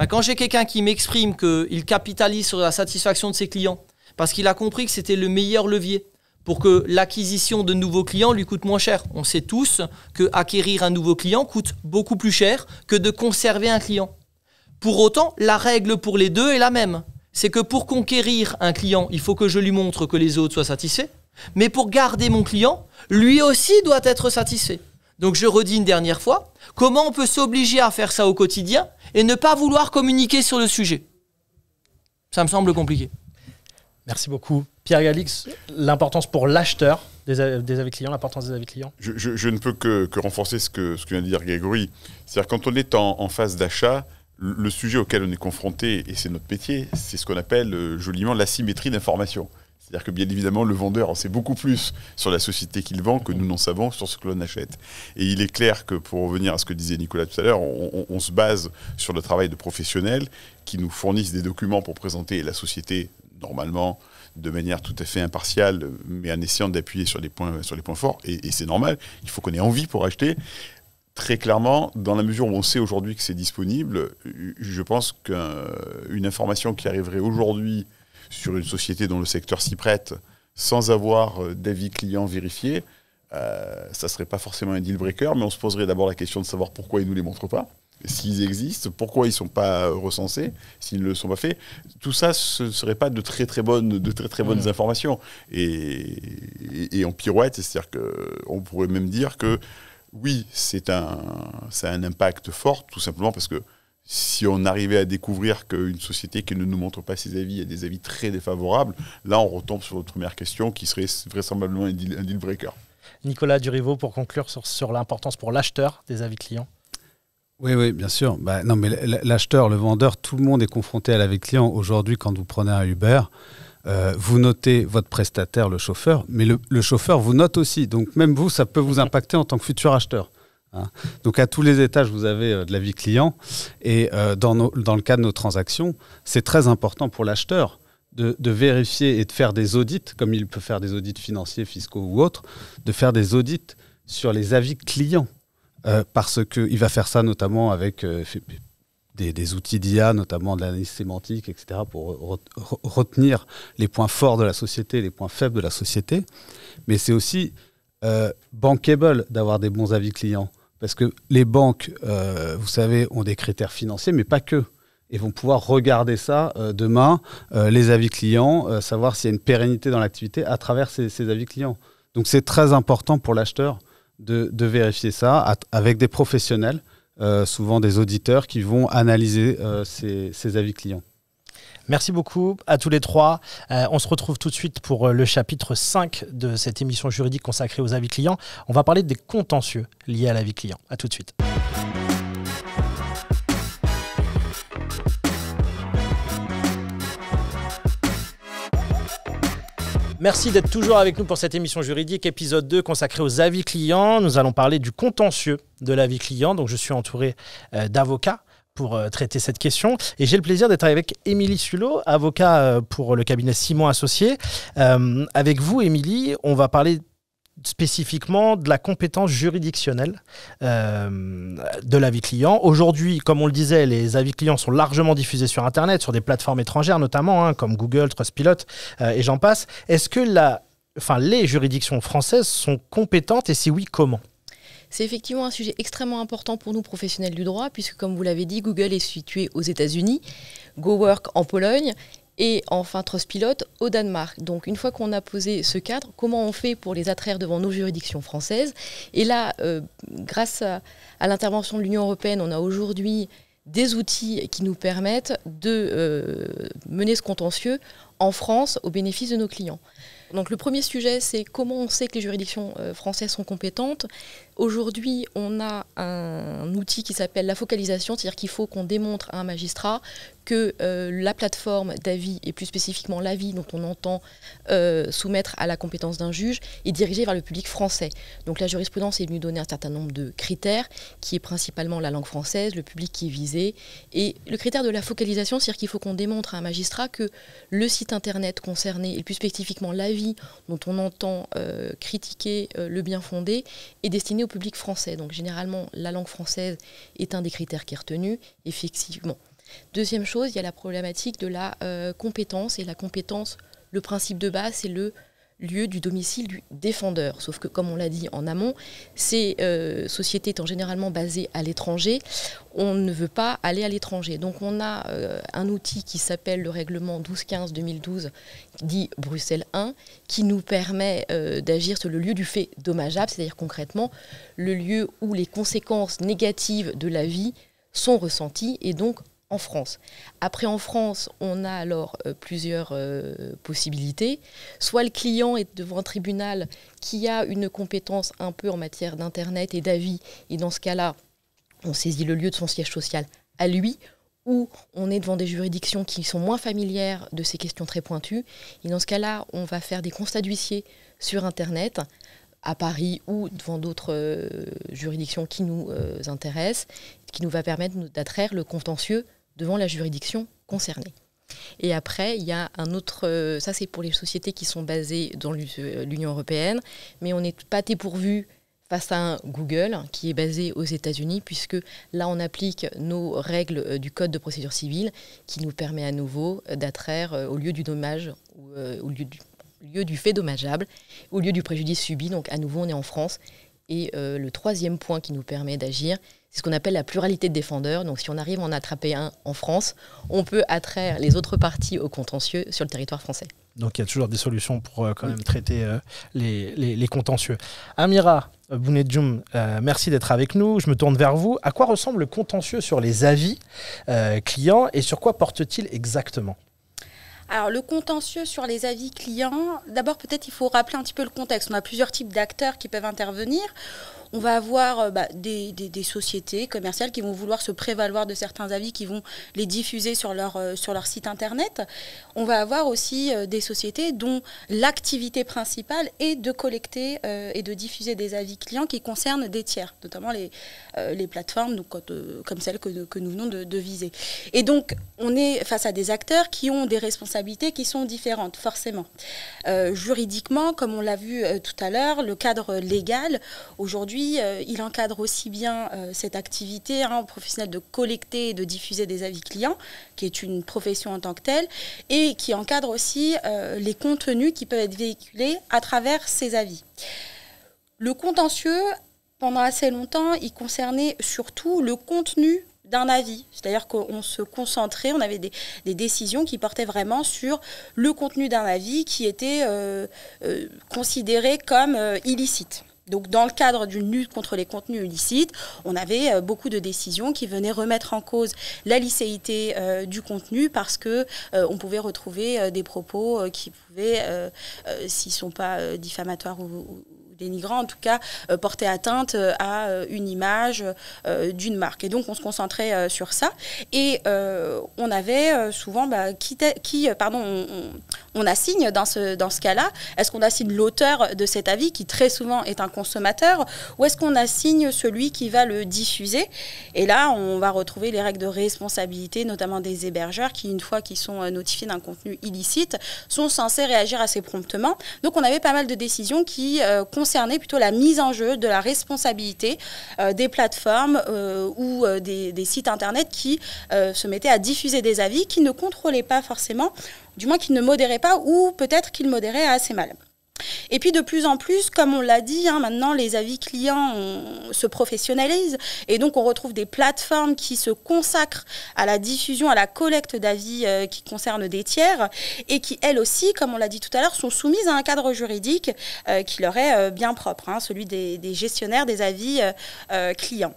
Quand j'ai quelqu'un qui m'exprime qu'il capitalise sur la satisfaction de ses clients parce qu'il a compris que c'était le meilleur levier pour que l'acquisition de nouveaux clients lui coûte moins cher. On sait tous qu'acquérir un nouveau client coûte beaucoup plus cher que de conserver un client. Pour autant, la règle pour les deux est la même. C'est que pour conquérir un client, il faut que je lui montre que les autres soient satisfaits. Mais pour garder mon client, lui aussi doit être satisfait. Donc je redis une dernière fois, comment on peut s'obliger à faire ça au quotidien et ne pas vouloir communiquer sur le sujet? Ça me semble compliqué. Merci beaucoup. Pierre Galix, l'importance pour l'acheteur des avis clients, l'importance des avis clients. Je ne peux que renforcer ce que vient de dire Grégory. C'est-à-dire quand on est en phase d'achat, le sujet auquel on est confronté, et c'est notre métier, c'est ce qu'on appelle joliment l'asymétrie d'information. C'est-à-dire que bien évidemment, le vendeur en sait beaucoup plus sur la société qu'il vend que nous n'en savons sur ce que l'on achète. Et il est clair que, pour revenir à ce que disait Nicolas tout à l'heure, on se base sur le travail de professionnels qui nous fournissent des documents pour présenter la société, normalement, de manière tout à fait impartiale, mais en essayant d'appuyer sur les points forts. Et c'est normal, il faut qu'on ait envie pour acheter. Très clairement, dans la mesure où on sait aujourd'hui que c'est disponible, je pense qu'une information qui arriverait aujourd'hui sur une société dont le secteur s'y prête, sans avoir d'avis client vérifié, ça ne serait pas forcément un deal breaker, mais on se poserait d'abord la question de savoir pourquoi ils ne nous les montrent pas, s'ils existent, pourquoi ils ne sont pas recensés, s'ils ne le sont pas faits. Tout ça, ce ne serait pas de très très bonnes informations. Et en pirouette, c'est-à-dire qu'on pourrait même dire que oui, ça a un impact fort, tout simplement parce que si on arrivait à découvrir qu'une société qui ne nous montre pas ses avis a des avis très défavorables, là on retombe sur notre première question qui serait vraisemblablement un deal breaker. Nicolas Duriveau, pour conclure sur l'importance pour l'acheteur des avis clients. Oui, bien sûr. Non, mais l'acheteur, le vendeur, tout le monde est confronté à l'avis client. Aujourd'hui, quand vous prenez un Uber, vous notez votre prestataire, le chauffeur, mais le chauffeur vous note aussi. Donc même vous, ça peut vous impacter en tant que futur acheteur. Donc à tous les étages, vous avez de l'avis client. Et dans le cas de nos transactions, c'est très important pour l'acheteur de vérifier et de faire des audits, comme il peut faire des audits financiers, fiscaux ou autres, de faire des audits sur les avis clients. Parce qu'il va faire ça notamment avec des outils d'IA, notamment de l'analyse sémantique, etc., pour retenir les points forts de la société, les points faibles de la société. Mais c'est aussi bankable d'avoir des bons avis clients. Parce que les banques, vous savez, ont des critères financiers, mais pas que. Et vont pouvoir regarder ça demain, les avis clients, savoir s'il y a une pérennité dans l'activité à travers ces avis clients. Donc c'est très important pour l'acheteur de vérifier ça avec des professionnels, souvent des auditeurs qui vont analyser ces avis clients. Merci beaucoup à tous les trois. On se retrouve tout de suite pour le chapitre 5 de cette émission juridique consacrée aux avis clients. On va parler des contentieux liés à l'avis client. À tout de suite. Merci d'être toujours avec nous pour cette émission juridique, épisode 2 consacré aux avis clients. Nous allons parler du contentieux de l'avis client. Donc, je suis entouré d'avocats pour traiter cette question. Et j'ai le plaisir d'être avec Émilie Sulot, avocat pour le cabinet Simon Associés. Avec vous, Émilie, on va parler spécifiquement de la compétence juridictionnelle de l'avis client. Aujourd'hui, comme on le disait, les avis clients sont largement diffusés sur Internet, sur des plateformes étrangères notamment, comme Google, Trustpilot et j'en passe. Est-ce que les juridictions françaises sont compétentes et si oui, comment ? C'est effectivement un sujet extrêmement important pour nous professionnels du droit, puisque comme vous l'avez dit, Google est situé aux États-Unis, GoWork en Pologne, et enfin Trustpilot au Danemark. Donc une fois qu'on a posé ce cadre, comment on fait pour les attraire devant nos juridictions françaises ? Et là, grâce à l'intervention de l'Union européenne, on a aujourd'hui des outils qui nous permettent de mener ce contentieux en France au bénéfice de nos clients. Donc le premier sujet, c'est comment on sait que les juridictions françaises sont compétentes. Aujourd'hui, on a un outil qui s'appelle la focalisation, c'est-à-dire qu'il faut qu'on démontre à un magistrat que la plateforme d'avis, et plus spécifiquement l'avis dont on entend soumettre à la compétence d'un juge, est dirigée vers le public français. Donc la jurisprudence est venue donner un certain nombre de critères, qui est principalement la langue française, le public qui est visé, et le critère de la focalisation, c'est-à-dire qu'il faut qu'on démontre à un magistrat que le site internet concerné, et plus spécifiquement l'avis dont on entend critiquer le bien fondé, est destiné au public français. Donc généralement, la langue française est un des critères qui est retenu, effectivement. Deuxième chose, il y a la problématique de la compétence. Et la compétence, le principe de base, c'est le lieu du domicile du défendeur. Sauf que, comme on l'a dit en amont, ces sociétés étant généralement basées à l'étranger, on ne veut pas aller à l'étranger. Donc on a un outil qui s'appelle le règlement 1215-2012, dit Bruxelles 1, qui nous permet d'agir sur le lieu du fait dommageable, c'est-à-dire concrètement le lieu où les conséquences négatives de l'avis sont ressenties et donc en France. Après, en France, on a alors plusieurs possibilités. Soit le client est devant un tribunal qui a une compétence un peu en matière d'Internet et d'avis, et dans ce cas-là, on saisit le lieu de son siège social à lui, ou on est devant des juridictions qui sont moins familières de ces questions très pointues, et dans ce cas-là, on va faire des constats d'huissier sur Internet, à Paris ou devant d'autres juridictions qui nous intéressent, qui nous va permettre d'attraire le contentieux devant la juridiction concernée. Et après, il y a un autre... ça, c'est pour les sociétés qui sont basées dans l'Union européenne, mais on n'est pas dépourvu face à un Google qui est basé aux États-Unis, puisque là, on applique nos règles du Code de procédure civile, qui nous permet à nouveau d'attraire au lieu du dommage, au lieu du fait dommageable, au lieu du préjudice subi. Donc, à nouveau, on est en France. Et le troisième point qui nous permet d'agir, c'est ce qu'on appelle la pluralité de défendeurs. Donc si on arrive à en attraper un en France, on peut attraire les autres parties au contentieux sur le territoire français. Donc il y a toujours des solutions pour quand même traiter les contentieux. Amira Bounedjoum, merci d'être avec nous. Je me tourne vers vous. À quoi ressemble le contentieux sur les avis clients et sur quoi porte-t-il exactement ? Alors, le contentieux sur les avis clients, d'abord, peut-être il faut rappeler un petit peu le contexte. On a plusieurs types d'acteurs qui peuvent intervenir. On va avoir des sociétés commerciales qui vont vouloir se prévaloir de certains avis, qui vont les diffuser sur leur site internet. On va avoir aussi des sociétés dont l'activité principale est de collecter et de diffuser des avis clients qui concernent des tiers, notamment les plateformes donc, comme celles que nous venons de viser. Et donc, on est face à des acteurs qui ont des responsabilités responsabilités qui sont différentes, forcément. Juridiquement, comme on l'a vu tout à l'heure, le cadre légal, aujourd'hui, il encadre aussi bien cette activité professionnelle de collecter et de diffuser des avis clients, qui est une profession en tant que telle, et qui encadre aussi les contenus qui peuvent être véhiculés à travers ces avis. Le contentieux, pendant assez longtemps, il concernait surtout le contenu d'un avis. C'est-à-dire qu'on se concentrait, on avait des décisions qui portaient vraiment sur le contenu d'un avis qui était considéré comme illicite. Donc, dans le cadre d'une lutte contre les contenus illicites, on avait beaucoup de décisions qui venaient remettre en cause la licéité du contenu parce que on pouvait retrouver des propos qui pouvaient, s'ils ne sont pas diffamatoires ou dénigrants, en tout cas, porter atteinte à une image d'une marque. Et donc, on se concentrait sur ça. Et on avait souvent, on assigne dans ce cas-là, est-ce qu'on assigne l'auteur de cet avis, qui très souvent est un consommateur, ou est-ce qu'on assigne celui qui va le diffuser? Et là, on va retrouver les règles de responsabilité, notamment des hébergeurs, qui, une fois qu'ils sont notifiés d'un contenu illicite, sont censés réagir assez promptement. Donc, on avait pas mal de décisions qui concernait plutôt la mise en jeu de la responsabilité des plateformes ou des sites internet qui se mettaient à diffuser des avis qui ne contrôlaient pas forcément, du moins qui ne modéraient pas, ou peut-être qu'ils modéraient assez mal. Et puis de plus en plus, comme on l'a dit, maintenant les avis clients se professionnalisent et donc on retrouve des plateformes qui se consacrent à la diffusion, à la collecte d'avis qui concernent des tiers et qui elles aussi, comme on l'a dit tout à l'heure, sont soumises à un cadre juridique qui leur est bien propre, celui des gestionnaires des avis clients.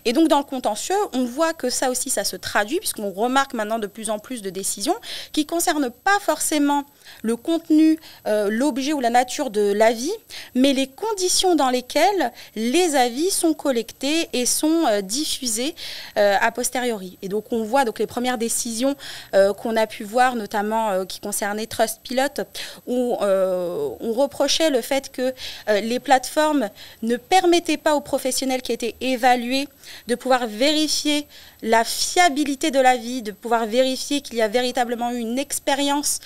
Et donc dans le contentieux, on voit que ça aussi, ça se traduit, puisqu'on remarque maintenant de plus en plus de décisions qui ne concernent pas forcément le contenu, l'objet ou la nature de l'avis, mais les conditions dans lesquelles les avis sont collectés et sont diffusés a posteriori. Et donc on voit les premières décisions qu'on a pu voir, notamment qui concernaient Trustpilot, où on reprochait le fait que les plateformes ne permettaient pas aux professionnels qui étaient évalués de pouvoir vérifier la fiabilité de l'avis, de pouvoir vérifier qu'il y a véritablement eu une expérience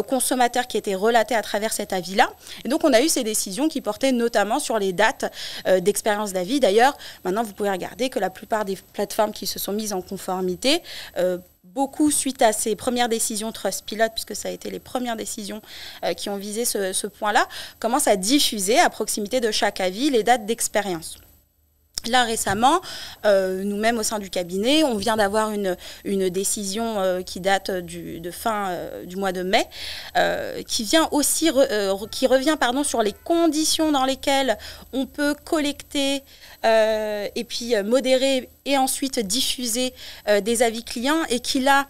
consommateur qui était relatée à travers cet avis-là. Et donc, on a eu ces décisions qui portaient notamment sur les dates d'expérience d'avis. D'ailleurs, maintenant, vous pouvez regarder que la plupart des plateformes qui se sont mises en conformité, beaucoup suite à ces premières décisions Trustpilot, puisque ça a été les premières décisions qui ont visé ce point-là, commencent à diffuser à proximité de chaque avis les dates d'expérience. Là, récemment, nous-mêmes au sein du cabinet, on vient d'avoir une décision qui date de fin du mois de mai, qui revient sur les conditions dans lesquelles on peut collecter et puis modérer et ensuite diffuser des avis clients, et qui là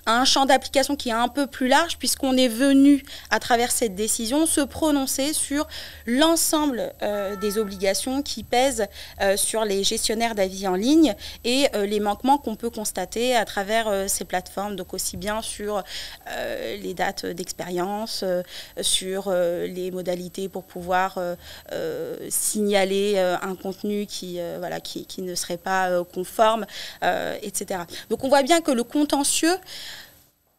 a un champ d'application qui est un peu plus large, puisqu'on est venu, à travers cette décision, se prononcer sur l'ensemble des obligations qui pèsent sur les gestionnaires d'avis en ligne et les manquements qu'on peut constater à travers ces plateformes, donc aussi bien sur les dates d'expérience, sur les modalités pour pouvoir signaler un contenu qui ne serait pas conforme, etc. Donc on voit bien que le contentieux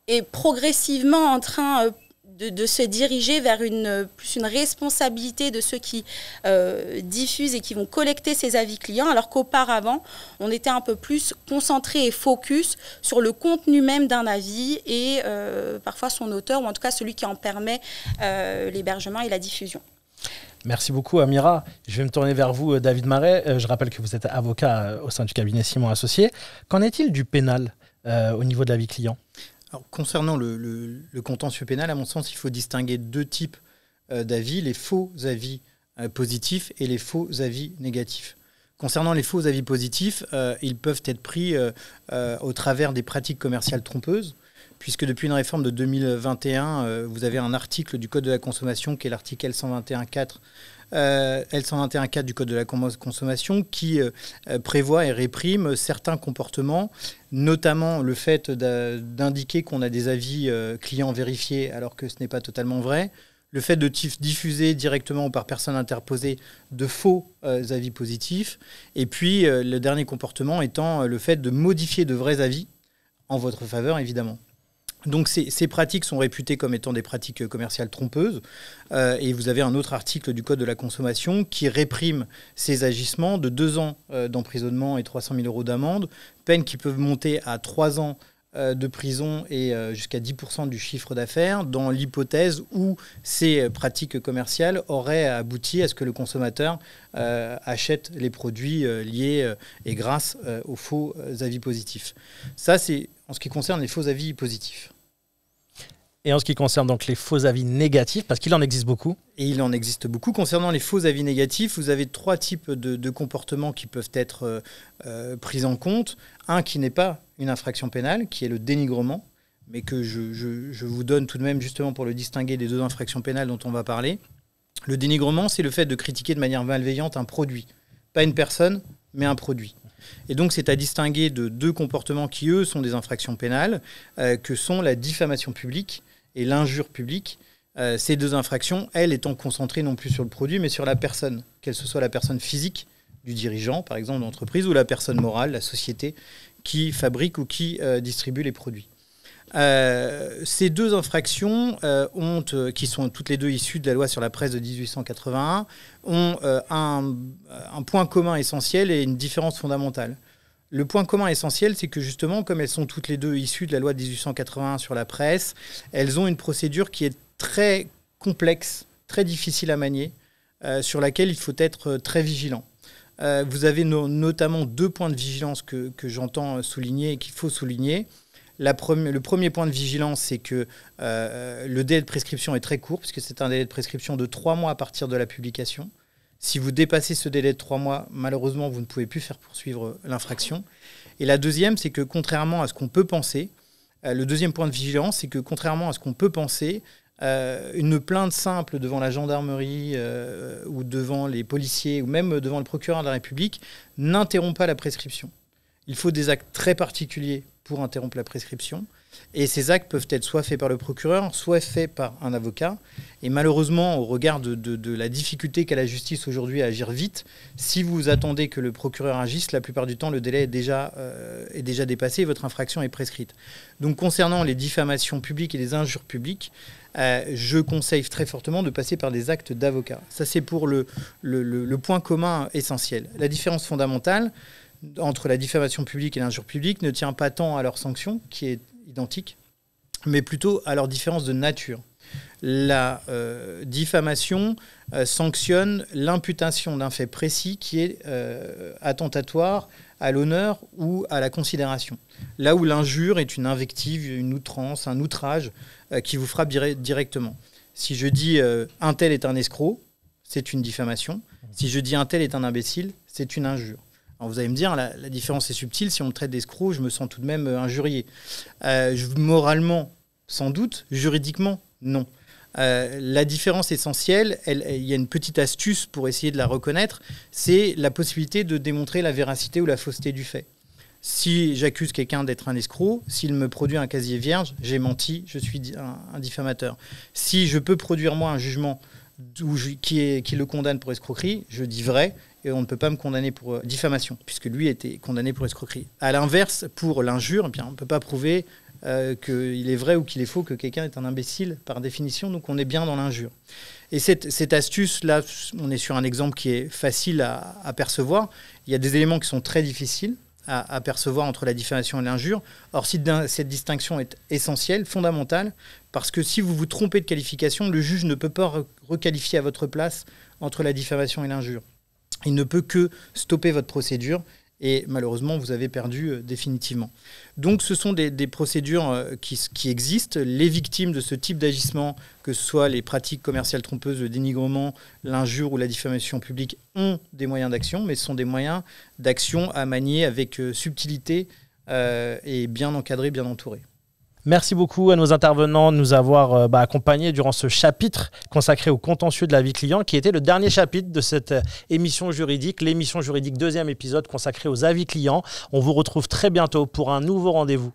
est progressivement en train de se diriger vers plus une responsabilité de ceux qui diffusent et qui vont collecter ces avis clients, alors qu'auparavant, on était un peu plus concentré et focus sur le contenu même d'un avis et parfois son auteur, ou en tout cas celui qui en permet l'hébergement et la diffusion. Merci beaucoup, Amira. Je vais me tourner vers vous, David Marais. Je rappelle que vous êtes avocat au sein du cabinet Simon Associés. Qu'en est-il du pénal au niveau de l'avis client ? Alors, concernant le contentieux pénal, à mon sens, il faut distinguer deux types d'avis, les faux avis positifs et les faux avis négatifs. Concernant les faux avis positifs, ils peuvent être pris au travers des pratiques commerciales trompeuses, puisque depuis une réforme de 2021, vous avez un article du Code de la consommation qui est l'article L121.4 L121.4 du Code de la consommation qui prévoit et réprime certains comportements, notamment le fait d'indiquer qu'on a des avis clients vérifiés alors que ce n'est pas totalement vrai, le fait de diffuser directement ou par personne interposée de faux avis positifs, et puis le dernier comportement étant le fait de modifier de vrais avis en votre faveur, évidemment. Donc ces pratiques sont réputées comme étant des pratiques commerciales trompeuses et vous avez un autre article du Code de la consommation qui réprime ces agissements de 2 ans d'emprisonnement et 300 000 € d'amende, peines qui peuvent monter à 3 ans de prison et jusqu'à 10% du chiffre d'affaires dans l'hypothèse où ces pratiques commerciales auraient abouti à ce que le consommateur achète les produits liés et grâce aux faux avis positifs. Ça, c'est en ce qui concerne les faux avis positifs. Et en ce qui concerne donc les faux avis négatifs, parce qu'il en existe beaucoup. Et il en existe beaucoup. Concernant les faux avis négatifs, vous avez 3 types de comportements qui peuvent être pris en compte. Un qui n'est pas une infraction pénale, qui est le dénigrement, mais que je vous donne tout de même justement pour le distinguer des 2 infractions pénales dont on va parler. Le dénigrement, c'est le fait de critiquer de manière malveillante un produit. Pas une personne, mais un produit. Et donc, c'est à distinguer de 2 comportements qui, eux, sont des infractions pénales, que sont la diffamation publique et l'injure publique. Ces 2 infractions, elles étant concentrées non plus sur le produit, mais sur la personne, qu'elle ce soit la personne physique du dirigeant, par exemple, d'entreprise, ou la personne morale, la société, qui fabrique ou qui distribue les produits. Ces 2 infractions, qui sont toutes les 2 issues de la loi sur la presse de 1881, ont un point commun essentiel et une différence fondamentale. Le point commun essentiel, c'est que justement, comme elles sont toutes les 2 issues de la loi de 1881 sur la presse, elles ont une procédure qui est très complexe, très difficile à manier, sur laquelle il faut être très vigilant. Vous avez notamment 2 points de vigilance que j'entends souligner et qu'il faut souligner. Le premier point de vigilance, c'est que le délai de prescription est très court, puisque c'est un délai de prescription de 3 mois à partir de la publication. Si vous dépassez ce délai de 3 mois, malheureusement, vous ne pouvez plus faire poursuivre l'infraction. Et la deuxième, c'est que contrairement à ce qu'on peut penser, le deuxième point de vigilance, c'est que contrairement à ce qu'on peut penser, une plainte simple devant la gendarmerie ou devant les policiers ou même devant le procureur de la République n'interrompt pas la prescription. Il faut des actes très particuliers pour interrompre la prescription. Et ces actes peuvent être soit faits par le procureur, soit faits par un avocat. Et malheureusement, au regard de la difficulté qu'a la justice aujourd'hui à agir vite, si vous attendez que le procureur agisse, la plupart du temps, le délai est déjà dépassé et votre infraction est prescrite. Donc, concernant les diffamations publiques et les injures publiques, je conseille très fortement de passer par des actes d'avocat. Ça, c'est pour le point commun essentiel. La différence fondamentale entre la diffamation publique et l'injure publique ne tient pas tant à leur sanction, qui est identique, mais plutôt à leur différence de nature. La diffamation sanctionne l'imputation d'un fait précis qui est attentatoire à l'honneur ou à la considération. Là où l'injure est une invective, une outrance, un outrage qui vous frappe directement. Si je dis un tel est un escroc, c'est une diffamation. Si je dis un tel est un imbécile, c'est une injure. Alors vous allez me dire, la différence est subtile. Si on me traite d'escroc, je me sens tout de même injurié. Moralement, sans doute. Juridiquement, non. La différence essentielle, il y a une petite astuce pour essayer de la reconnaître, c'est la possibilité de démontrer la véracité ou la fausseté du fait. Si j'accuse quelqu'un d'être un escroc, s'il me produit un casier vierge, j'ai menti, je suis un diffamateur. Si je peux produire moi un jugement qui le condamne pour escroquerie, je dis vrai, et on ne peut pas me condamner pour diffamation, puisque lui était condamné pour escroquerie. À l'inverse, pour l'injure, eh bien, on ne peut pas prouver qu'il est vrai ou qu'il est faux que quelqu'un est un imbécile par définition, donc on est bien dans l'injure. Et cette astuce-là, on est sur un exemple qui est facile à percevoir. Il y a des éléments qui sont très difficiles à percevoir entre la diffamation et l'injure. Or, cette distinction est essentielle, fondamentale, parce que si vous vous trompez de qualification, le juge ne peut pas requalifier à votre place entre la diffamation et l'injure. Il ne peut que stopper votre procédure et malheureusement, vous avez perdu définitivement. Donc, ce sont des procédures qui existent. Les victimes de ce type d'agissement, que ce soit les pratiques commerciales trompeuses, le dénigrement, l'injure ou la diffamation publique, ont des moyens d'action, mais ce sont des moyens d'action à manier avec subtilité et bien encadrés, bien entourés. Merci beaucoup à nos intervenants de nous avoir accompagnés durant ce chapitre consacré au contentieux de la vie client, qui était le dernier chapitre de cette émission juridique, l'émission juridique 2e épisode consacré aux avis clients. On vous retrouve très bientôt pour un nouveau rendez-vous.